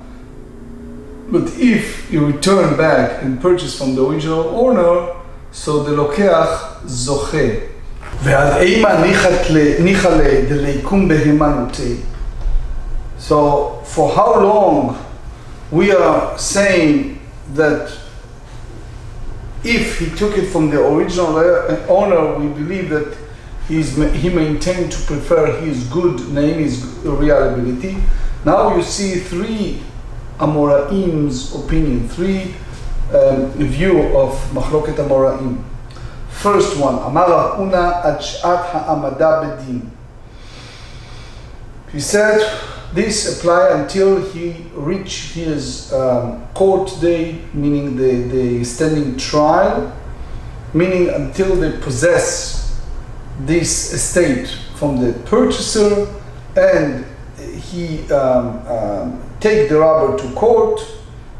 But if you return back and purchase from the original owner, so the lokeach zoche. So for how long we are saying that if he took it from the original owner, we believe that he maintained to prefer his good name, his reliability. Now you see three Amoraim's opinion, three view of Machloket Amoraim. First one, Amar Una ad Shat ha'amada bedin. He said this apply until he reached his court day, meaning the standing trial, meaning until they possess this estate from the purchaser and he take the robber to court.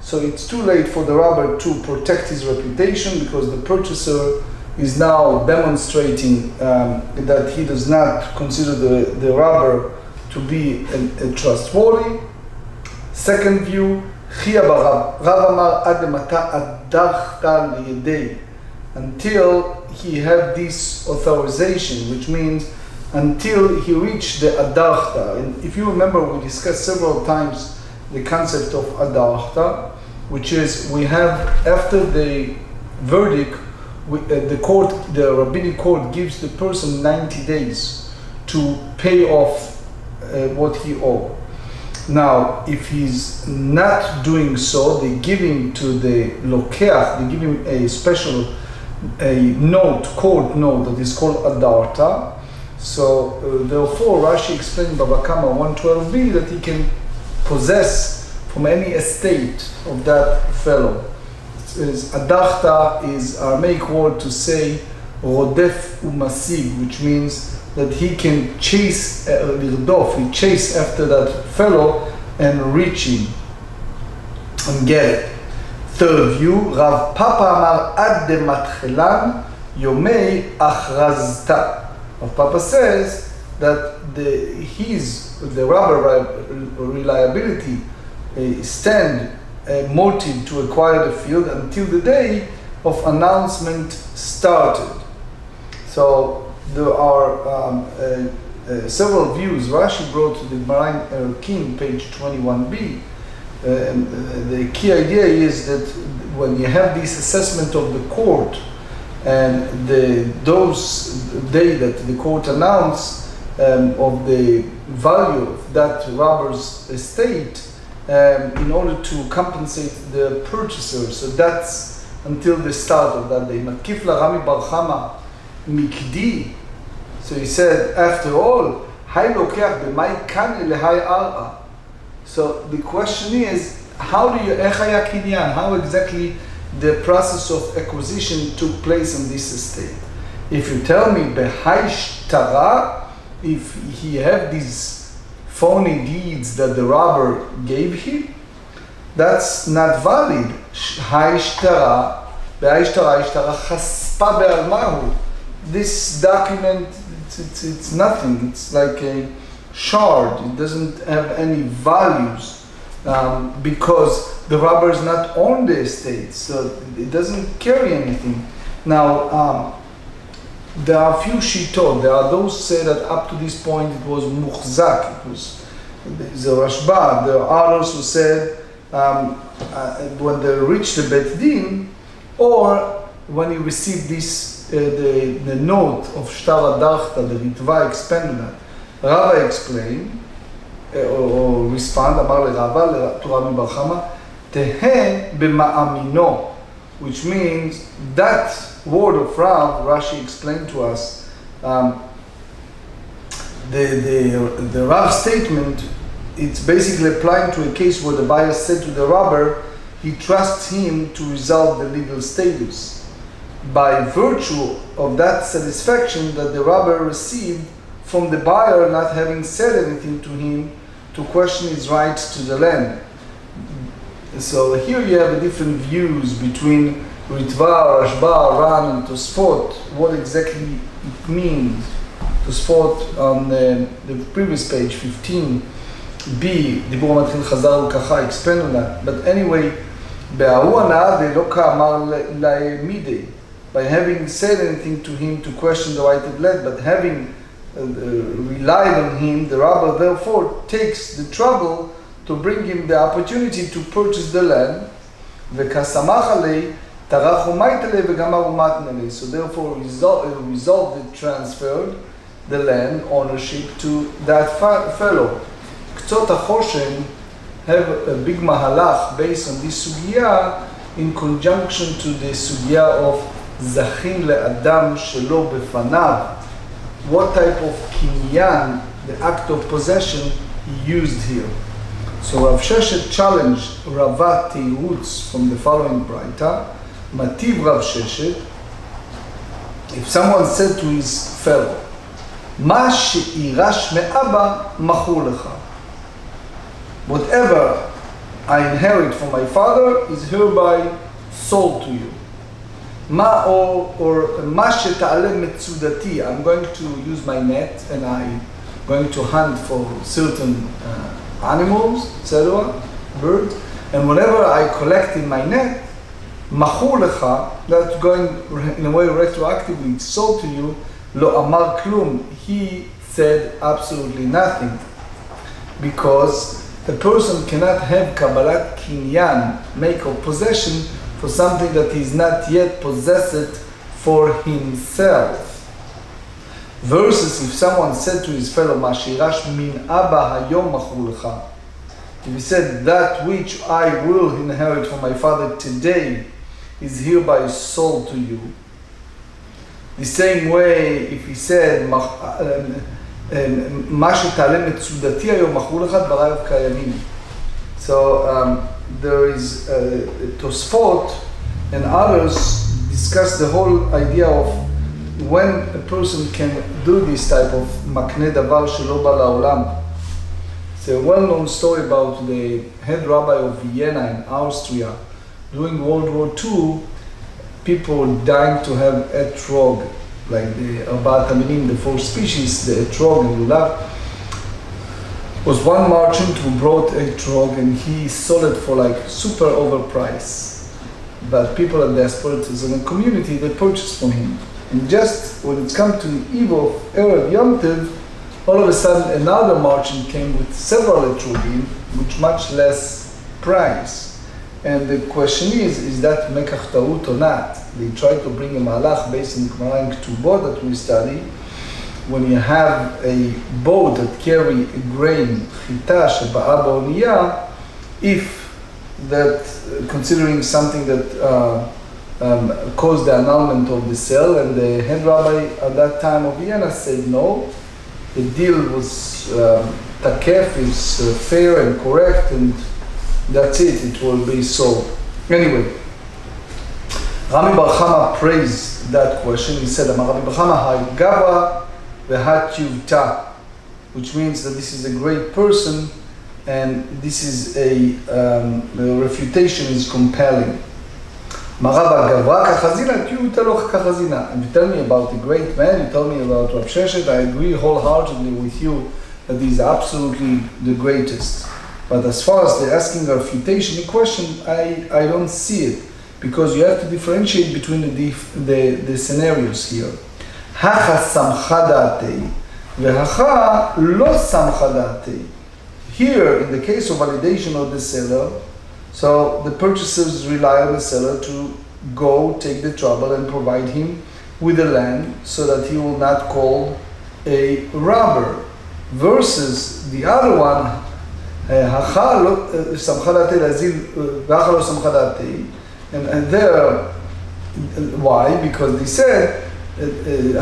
So it's too late for the robber to protect his reputation because the purchaser is now demonstrating that he does not consider the robber to be a trustworthy. Second view, until he had this authorization, which means until he reached the adarchta. And if you remember, we discussed several times the concept of adarchta, which is we have after the verdict, the rabbinic court gives the person 90 days to pay off what he owed. Now, if he's not doing so, they give him to the lokeach, they give him a special note, court note that is called adarta, So therefore, Rashi explained Bava Kamma 112b that he can possess from any estate of that fellow. Adachta is Aramaic word to say rodef umasig, which means that he can chase, lirdof, he chase after that fellow and reach him and get it. Third view, Rav Papa amar ad de matchelan Yomi achrazta. Rav Papa says that the rubber reliability stand motive to acquire the field until the day of announcement started. So there are several views. Rashi brought to the Marine King, page 21b. The key idea is that when you have this assessment of the court and those day that the court announced of the value of that robber's estate, in order to compensate the purchaser. So that's until the start of that day. Matkifla Rami Bar Chama Mikdi. So he said, after all, Hay Lokeach b'may kan lehay ar'a. So the question is, how exactly the process of acquisition took place in this estate? If you tell me b'hay shtara, if he have these phony deeds that the robber gave him, that's not valid. This document, it's nothing. It's like a shard. It doesn't have any values because the robber is not on the estate, so it doesn't carry anything. Now, there are a few shitot. There are those who say that up to this point it was muhzak, it was the Rashba. There are others who said when they reached the Bet Din, or when he received this the note of Shtar Adachta, the Ritva expanded that. Rava explained or respond, Amar le Rava to Rabbi Bar Chama, Tehen b'ma'amino, which means that word of Rav, Rashi explained to us, the Rav statement, it's basically applying to a case where the buyer said to the robber, he trusts him to resolve the legal status. By virtue of that satisfaction that the robber received from the buyer not having said anything to him to question his rights to the land. So here you have different views between Ritva, Rashba, Ran, and Tosfot, what exactly it means. Tosfot on the previous page, 15b, Dibur Matchil Chazar Kacha, expand on that. But anyway, Be'ahu Ana'ad Eloka Amar La'emide, by having said anything to him to question the right of land, but having relied on him, the robber therefore takes the trouble to bring him the opportunity to purchase the land. So therefore resolved transferred the land ownership to that fellow. Ktsot HaChoshen have a big mahalach based on this sugya in conjunction to the sugya of Zachin le'adam shelo befanav. What type of kinyan, the act of possession, he used here. So Rav Sheshet challenged Rava Teirutz from the following Braita. Mativ Rav Sheshet, if someone said to his fellow, Ma she'irash me'aba machur lecha, whatever I inherit from my father is hereby sold to you. Ma or ma she'ta'ale metzudati, I'm going to use my net and I'm going to hunt for certain animals, etc., birds, and whatever I collect in my net, machur lecha, that's going in a way retroactively, it's sold to you, lo amar klum, he said absolutely nothing, because a person cannot have kabbalat kinyan, make of possession, for something that he is not yet possessed for himself. Versus if someone said to his fellow, Mashirash min abba hayom machur lecha, if he said, that which I will inherit from my father today is hereby sold to you. The same way, if he said, מה שתעלה מצודתי היום, מכרו לך דבריי קיימים. So there is Tosfot and others discuss the whole idea of when a person can do this type of מקנה דבר שלא בא לעולם. It's a well-known story about the head rabbi of Vienna in Austria. During World War II, people dying to have etrog, like the Arbaat Haminim, the four species, the etrog and lulav. Was one merchant who brought etrog and he sold it for like super overpriced. But people are desperate, as in a community, they purchased from him. And just when it's come to the eve of Erev Yom Tov, all of a sudden another merchant came with several etrogim, which much less price. And the question is that mekach ta'ut or not? They try to bring a malach based on the Kamma and Ketubot that we study. When you have a boat that carry a grain, chita sheba'a ba'oniya, if that, considering something that caused the annulment of the sale, and the head rabbi at that time of Vienna said no, the deal was takef, is fair and correct, and that's it, it will be sold. Anyway, Rabbi Bar Chama praised that question. He said, Rabbi Bar Chama ha'gava v'ha'tyuvta, which means that this is a great person, and this is the refutation is compelling. And you tell me about the great man, you tell me about Rav Sheshet, I agree wholeheartedly with you that he's absolutely the greatest. But as far as the asking a refutation question, I don't see it, because you have to differentiate between the scenarios here. Hacha samcha da'atei, v'hacha lo samcha da'atei. Here, in the case of validation of the seller, so the purchasers rely on the seller to go take the trouble and provide him with the land so that he will not call a robber. Versus the other one, and there, why? Because they said, he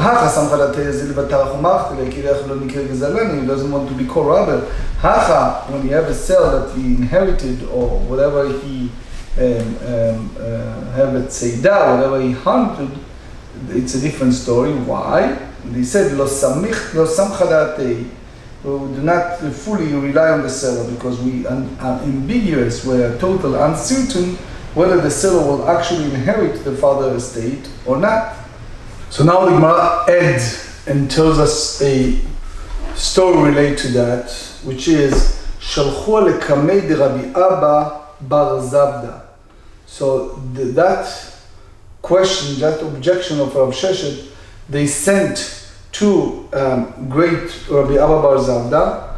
doesn't want to be called robber. When you have a cell that he inherited or whatever he have a tzeidah, whatever he hunted, it's a different story. Why? They said, lo samcha da'atei. We do not fully rely on the seller because we are ambiguous, we are total uncertain whether the seller will actually inherit the father's estate or not. So now the Gemara adds and tells us a story related to that, which is Shalchu lekamei de Rabbi Abba bar Zabda. So that question, that objection of Rav Sheshet, they sent to great Rabbi Abba bar Zabda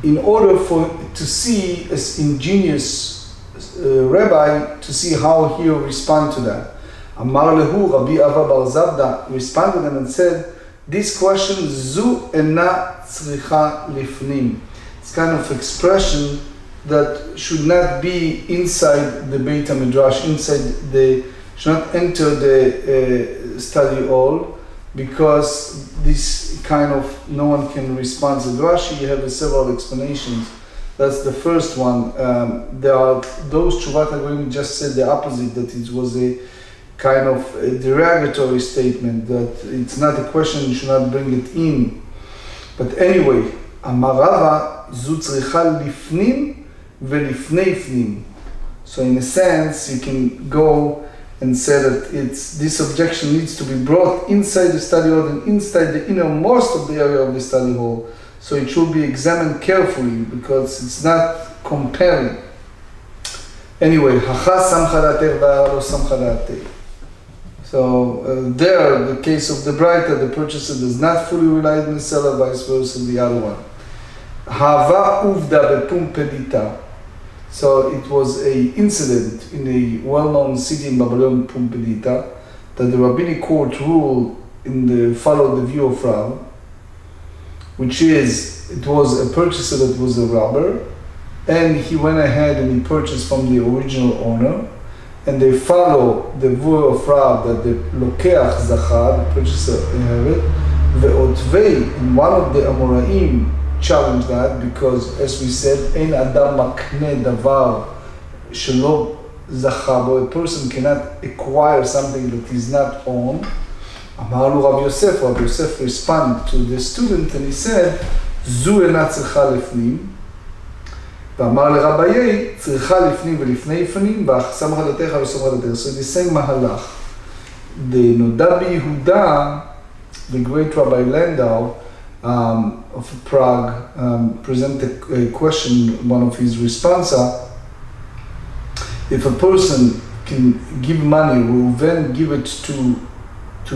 in order to see as ingenious rabbi to see how he will respond to that. Amar lehu, Rabbi Abba bar Zabda responded to them and said, this question, zu ena tzricha lifnim. It's kind of expression that should not be inside the Beit HaMidrash, should not enter the study hall, because this kind of, no one can respond. So Rashi, you have several explanations. That's the first one. There are those Tshuvat HaGoyim just said the opposite, that it was a kind of a derogatory statement, that it's not a question, you should not bring it in. But anyway, Amarava zu tzricha lifnim velifnei fnim. So in a sense, you can go and say that this objection needs to be brought inside the study hall and inside the innermost of the area of the study hall. So it should be examined carefully because it's not compelling. Anyway, hacha samcha da'atei v'hara lo samcha da'atei. So there, the case of the Braita, the purchaser does not fully rely on the seller, vice versa, the other one. Hava uvda bepum pedita. So it was an incident in a well-known city in Babylon, Pumpedita, that the rabbinic court ruled followed the view of Rav, which is, it was a purchaser that was a robber, and he went ahead and he purchased from the original owner, and they follow the view of Rab that the Lokeach Zachar, the purchaser, inherit, the Otvei, and one of the Amoraim challenged that because, as we said, Ein Adam Makne Davar Shelo Zachar, a person cannot acquire something that is not owned. Amar lu Rabbi Yosef responded to the student and he said, Zu ena tzricha lefnim, ואמר לרביי, צריכה לפנים ולפני פנים, ואחסם חלתך וסום חלתך. So the same mahalach. The Noda Yehuda, the great Rabbi Landau of Prague, presented a question, one of his responsa. If a person can give money, will then give it to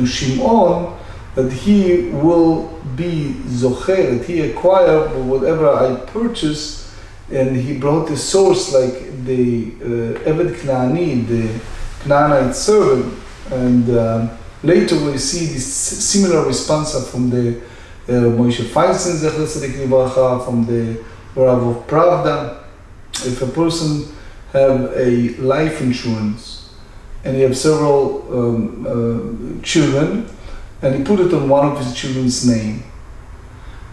Shimon, that he will be zocher, that he acquired whatever I purchased. And he brought a source like the Eved Knaani, the Knaanite servant. And later we see this similar response from the Moshe Weisblum, Zecher Tzedek Livracha, from the Rav of Pravda. If a person have a life insurance and he have several children, and he put it on one of his children's name.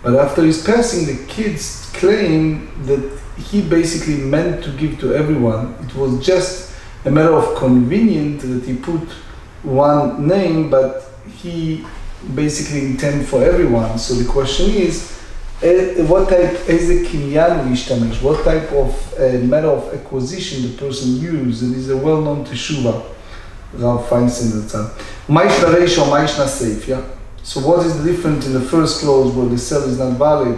But after his passing, the kids claim that he basically meant to give to everyone. It was just a matter of convenience that he put one name, but he basically intended for everyone. So the question is, what type, what type of matter of acquisition the person used? It is a well-known teshuva. Rav Feinstein. So what is the difference in the first clause where the sale is not valid,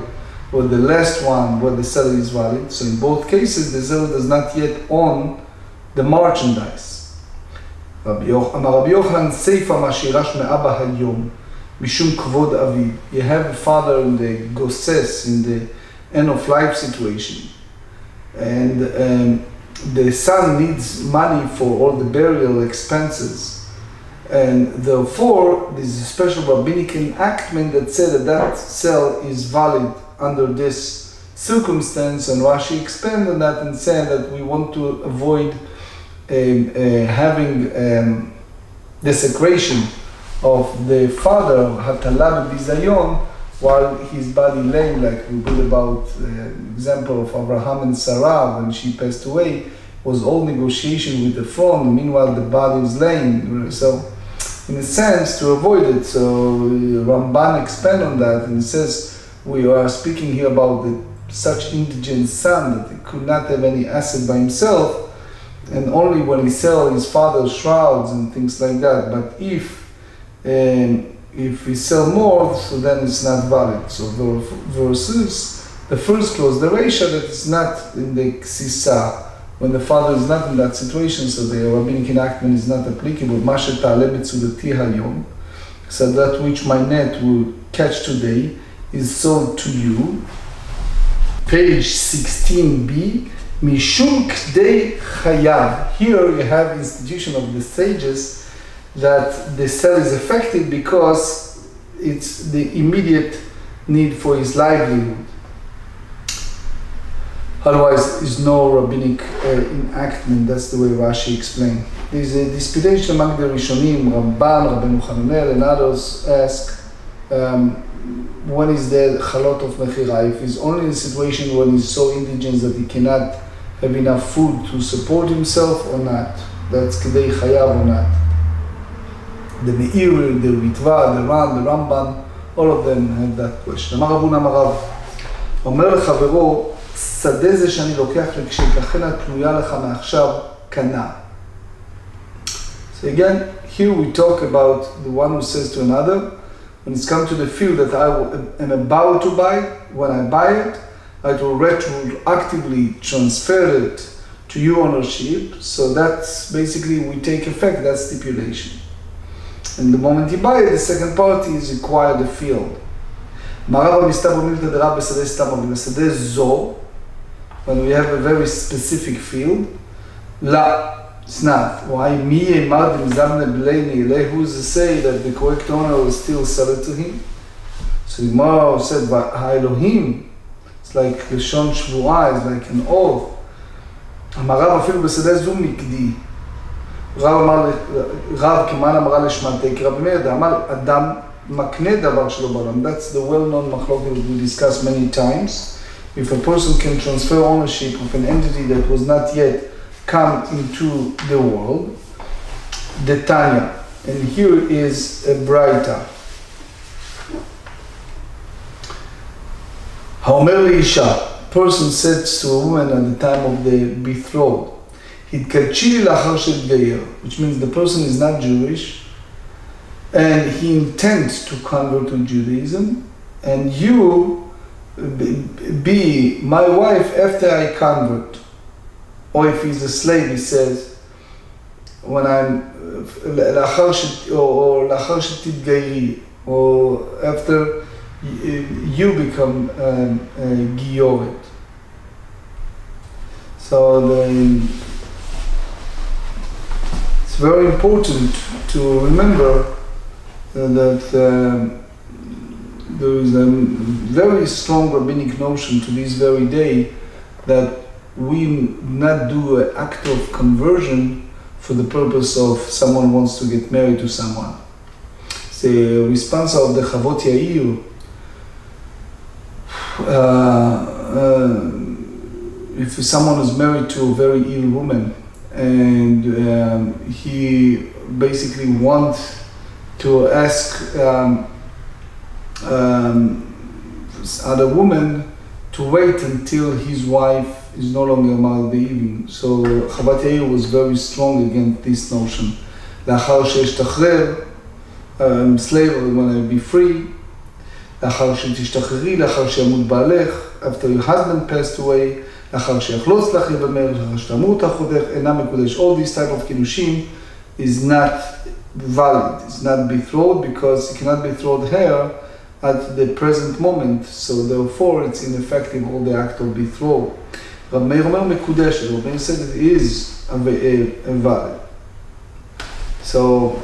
or the last one where the seller is valid? So in both cases, the seller does not yet own the merchandise. Rabbi Yochanan Seifa Mashirash me'aba hayom mishum kvod aviv. You have a father in the gosses, in the end of life situation, and the son needs money for all the burial expenses. And therefore, there's a special rabbinic enactment that said that that sale is valid under this circumstance, and Rashi expanded on that and said that we want to avoid having desecration of the father, Hatala Bizayon, while his body lay, like we read about the example of Abraham and Sarah when she passed away, was all negotiation with the throne, meanwhile the body was laying. So in a sense, to avoid it, so Ramban expand on that and says, we are speaking here about such indigent son that he could not have any asset by himself, and only when he sells his father's shrouds and things like that. But if he sell more, so then it's not valid. So versus the first clause, the Reisha, that is not in the Ksisa, when the father is not in that situation, so the rabbinic enactment is not applicable. Mashet ta'ale b'tzudati hayom, so that which my net will catch today is sold to you. Page 16b, mishum kdei chayav. Here you have institution of the sages that the sale is effective because it's the immediate need for his livelihood. Otherwise, there's no rabbinic enactment. That's the way Rashi explained. There's a disputation among the Rishonim, Ramban, Rabbeinu Hananel, and others ask, when is the chalot of mechira? If he's only in a situation when he's so indigent that he cannot have enough food to support himself or not. That's k'dei chayav or not. The Meir, the Ritva, the Ran, the Ramban, all of them have that question. אמר רבון אמר רב, אומר לחברו, שדה זה שאני לוקח לכשכן התלויה לך מעכשיו קנה. So again, here we talk about the one who says to another, when it's come to the field that I am about to buy, when I buy it, I will retroactively transfer it to your ownership. So that's basically, we take effect, that stipulation. And the moment you buy it, the second party is acquired the field. When we have a very specific field, it's not. Why who's to say that the correct owner will still sell it to him? So the Gemara said, but Elohim, it's like Lashon Shvuah, it's like an oath. רב כמן אמרה לשמנתי, כי רבי מאיר אמר, אדם מקנה דבר שלו בעולם. That's the well-known מחלוקת that we discussed many times. If a person can transfer ownership of an entity that was not yet come into the world, the Tanya. And here is a Braita. האומר לאישה, person says to a woman at the time of the betrothal, התקדשי לי לאחר שהתגייר, which means the person is not Jewish, and he intends to convert to Judaism, and you be my wife after I convert. Or if he's a slave, he says, when I'm, or לאחר שתתגיירי, or after you become גיורת. So it's very important to remember that there is a very strong rabbinic notion to this very day that we not do an act of conversion for the purpose of someone wants to get married to someone. The response of the Chavot Yair, if someone is married to a very ill woman and he basically wants to ask other woman to wait until his wife is no longer married the evening. So Chavot Yair was very strong against this notion. לאחר שישתחרר, slave will be free, לאחר שתשתחררי, לאחר שימות בעלך, after your husband passed away, לאחר שיחלוץ לך יבמר, לאחר שתמות אחותך, אינה מקודש. All these type of kiddushin is not valid, it's not betrothed, because you cannot betroth her at the present moment, so therefore it's ineffective all the act of betroth. Rabbi Meir אומר מקודשת, Rabbi Meir said it is valid. So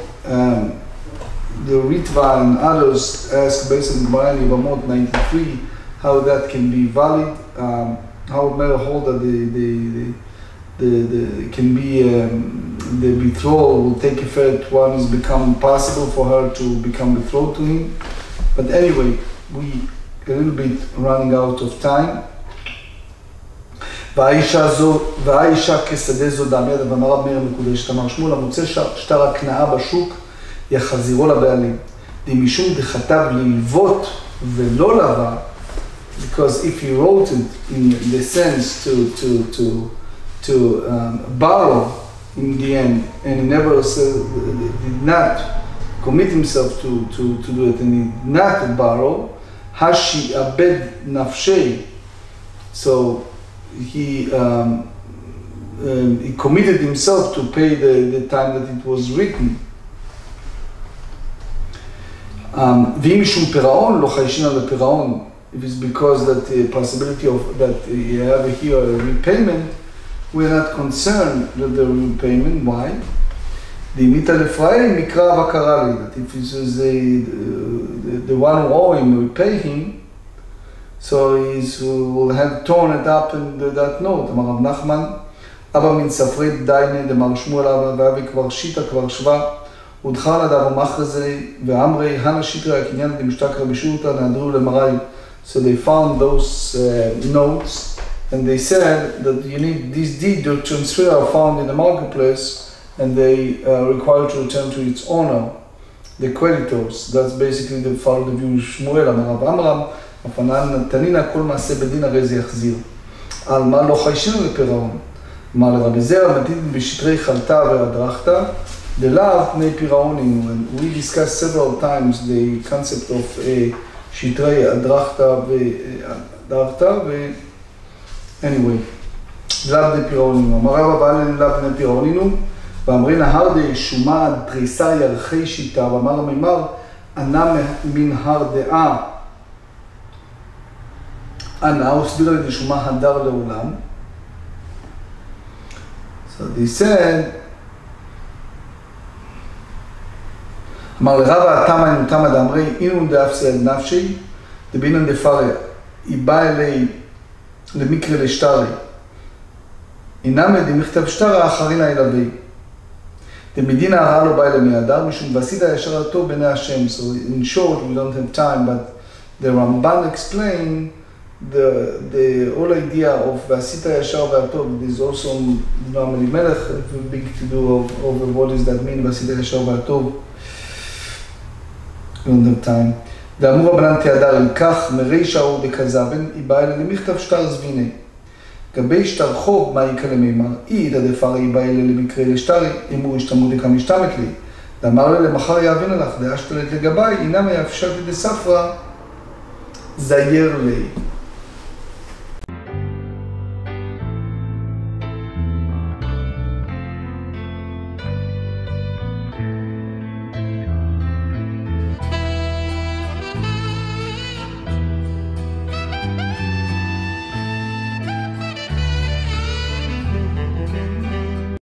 the Ritva and others ask based on Gemara Yevamot 93 how that can be valid. How Meir hold that the can be the betrothal will take effect when it's become possible for her to become betrothed to him. But anyway, we a little bit running out of time. והאישה כשדה זו דמיה, ואמר רב מאיר מקודשת, אמר שמואל, המוצא שטר הקנאה בשוק, יחזירו לבעלים. דמשום דכתב ללוות ולא לבה, because if he wrote it in the sense to borrow in the end, and he never did not commit himself to do it, and he did not borrow, hashi abed nafshei, so he committed himself to pay the time that it was written. ואם משום פירעון, לא חיישין על הפירעון. If it's because that the possibility of that you have here a repayment, we're not concerned with the repayment. Why? דמיתא לפרעי מקרא וקרא לי. That if it is the one who owe him will pay him, so he will have torn it up in that note. אמר רב נחמן, אבא מן ספרי דיינה, דמר שמואל אבא ואבי כבר שיטה כבר שווה, ודחר נדב ומחרזי, ואמרי, הנה שיטרה הקניין דמשתכר בשורתא, נעדרו למראי. So they found those notes, and they said that you need this deed to transfer are found in the marketplace, and they require to return to its owner, the creditors. That's basically the follow the view of Shmuel, אמר רב עמרם, הפנן תנינא כל מעשה בדין הרי זה יחזיר. על מה לא חיישינו לפירעון? אמר לרבי זרע מתאים בשטרי חלטה והדרכתא, דלאו פני פירעונינו. And we discussed several times the concept of שטרי הדרכתא והדרכתא, anyway, דלאו פני פירעונינו. אמר רבא בעל דלאו פני פירעונינו, ואמרי נהר דשומה דריסה ירחי שיטה, ואמר המימר, ענה מן הר דעה, ענה, וסבירה לדשומה הדר לעולם. So they said, אמר לרבא התמה אינו תמה דאמרי, אינו דאפסי עד נפשי, דבינן דפריה, היא באה אלי למקרה לשטרי. אינם דמכתב שטרה אחרינה אלוהי. דמדין הרע לא בא אלא מהדר, משום ועשית הישר הטוב בעיני השם. So in short, we don't have time, but the Ramban explain the whole idea of ועשית הישר והטוב. There's also normally melech, big to do over what does that mean, ועשית הישר והטוב. We don't have time. ואמרו רבנן תיאדר אל כך, מרישא הוא בכזבן, היא באה אלה למכתב שטר זביני. גבי שטר חוב, מה יקרה למימר? אי דדפר היא באה אלה למקרה לשטרי, אמרו השתמודיקה משתמת לי. ואמר לה למחר יאבין עליך, דאשתלת לגבי, אינם יאפשרתי דספרה, זייר לי.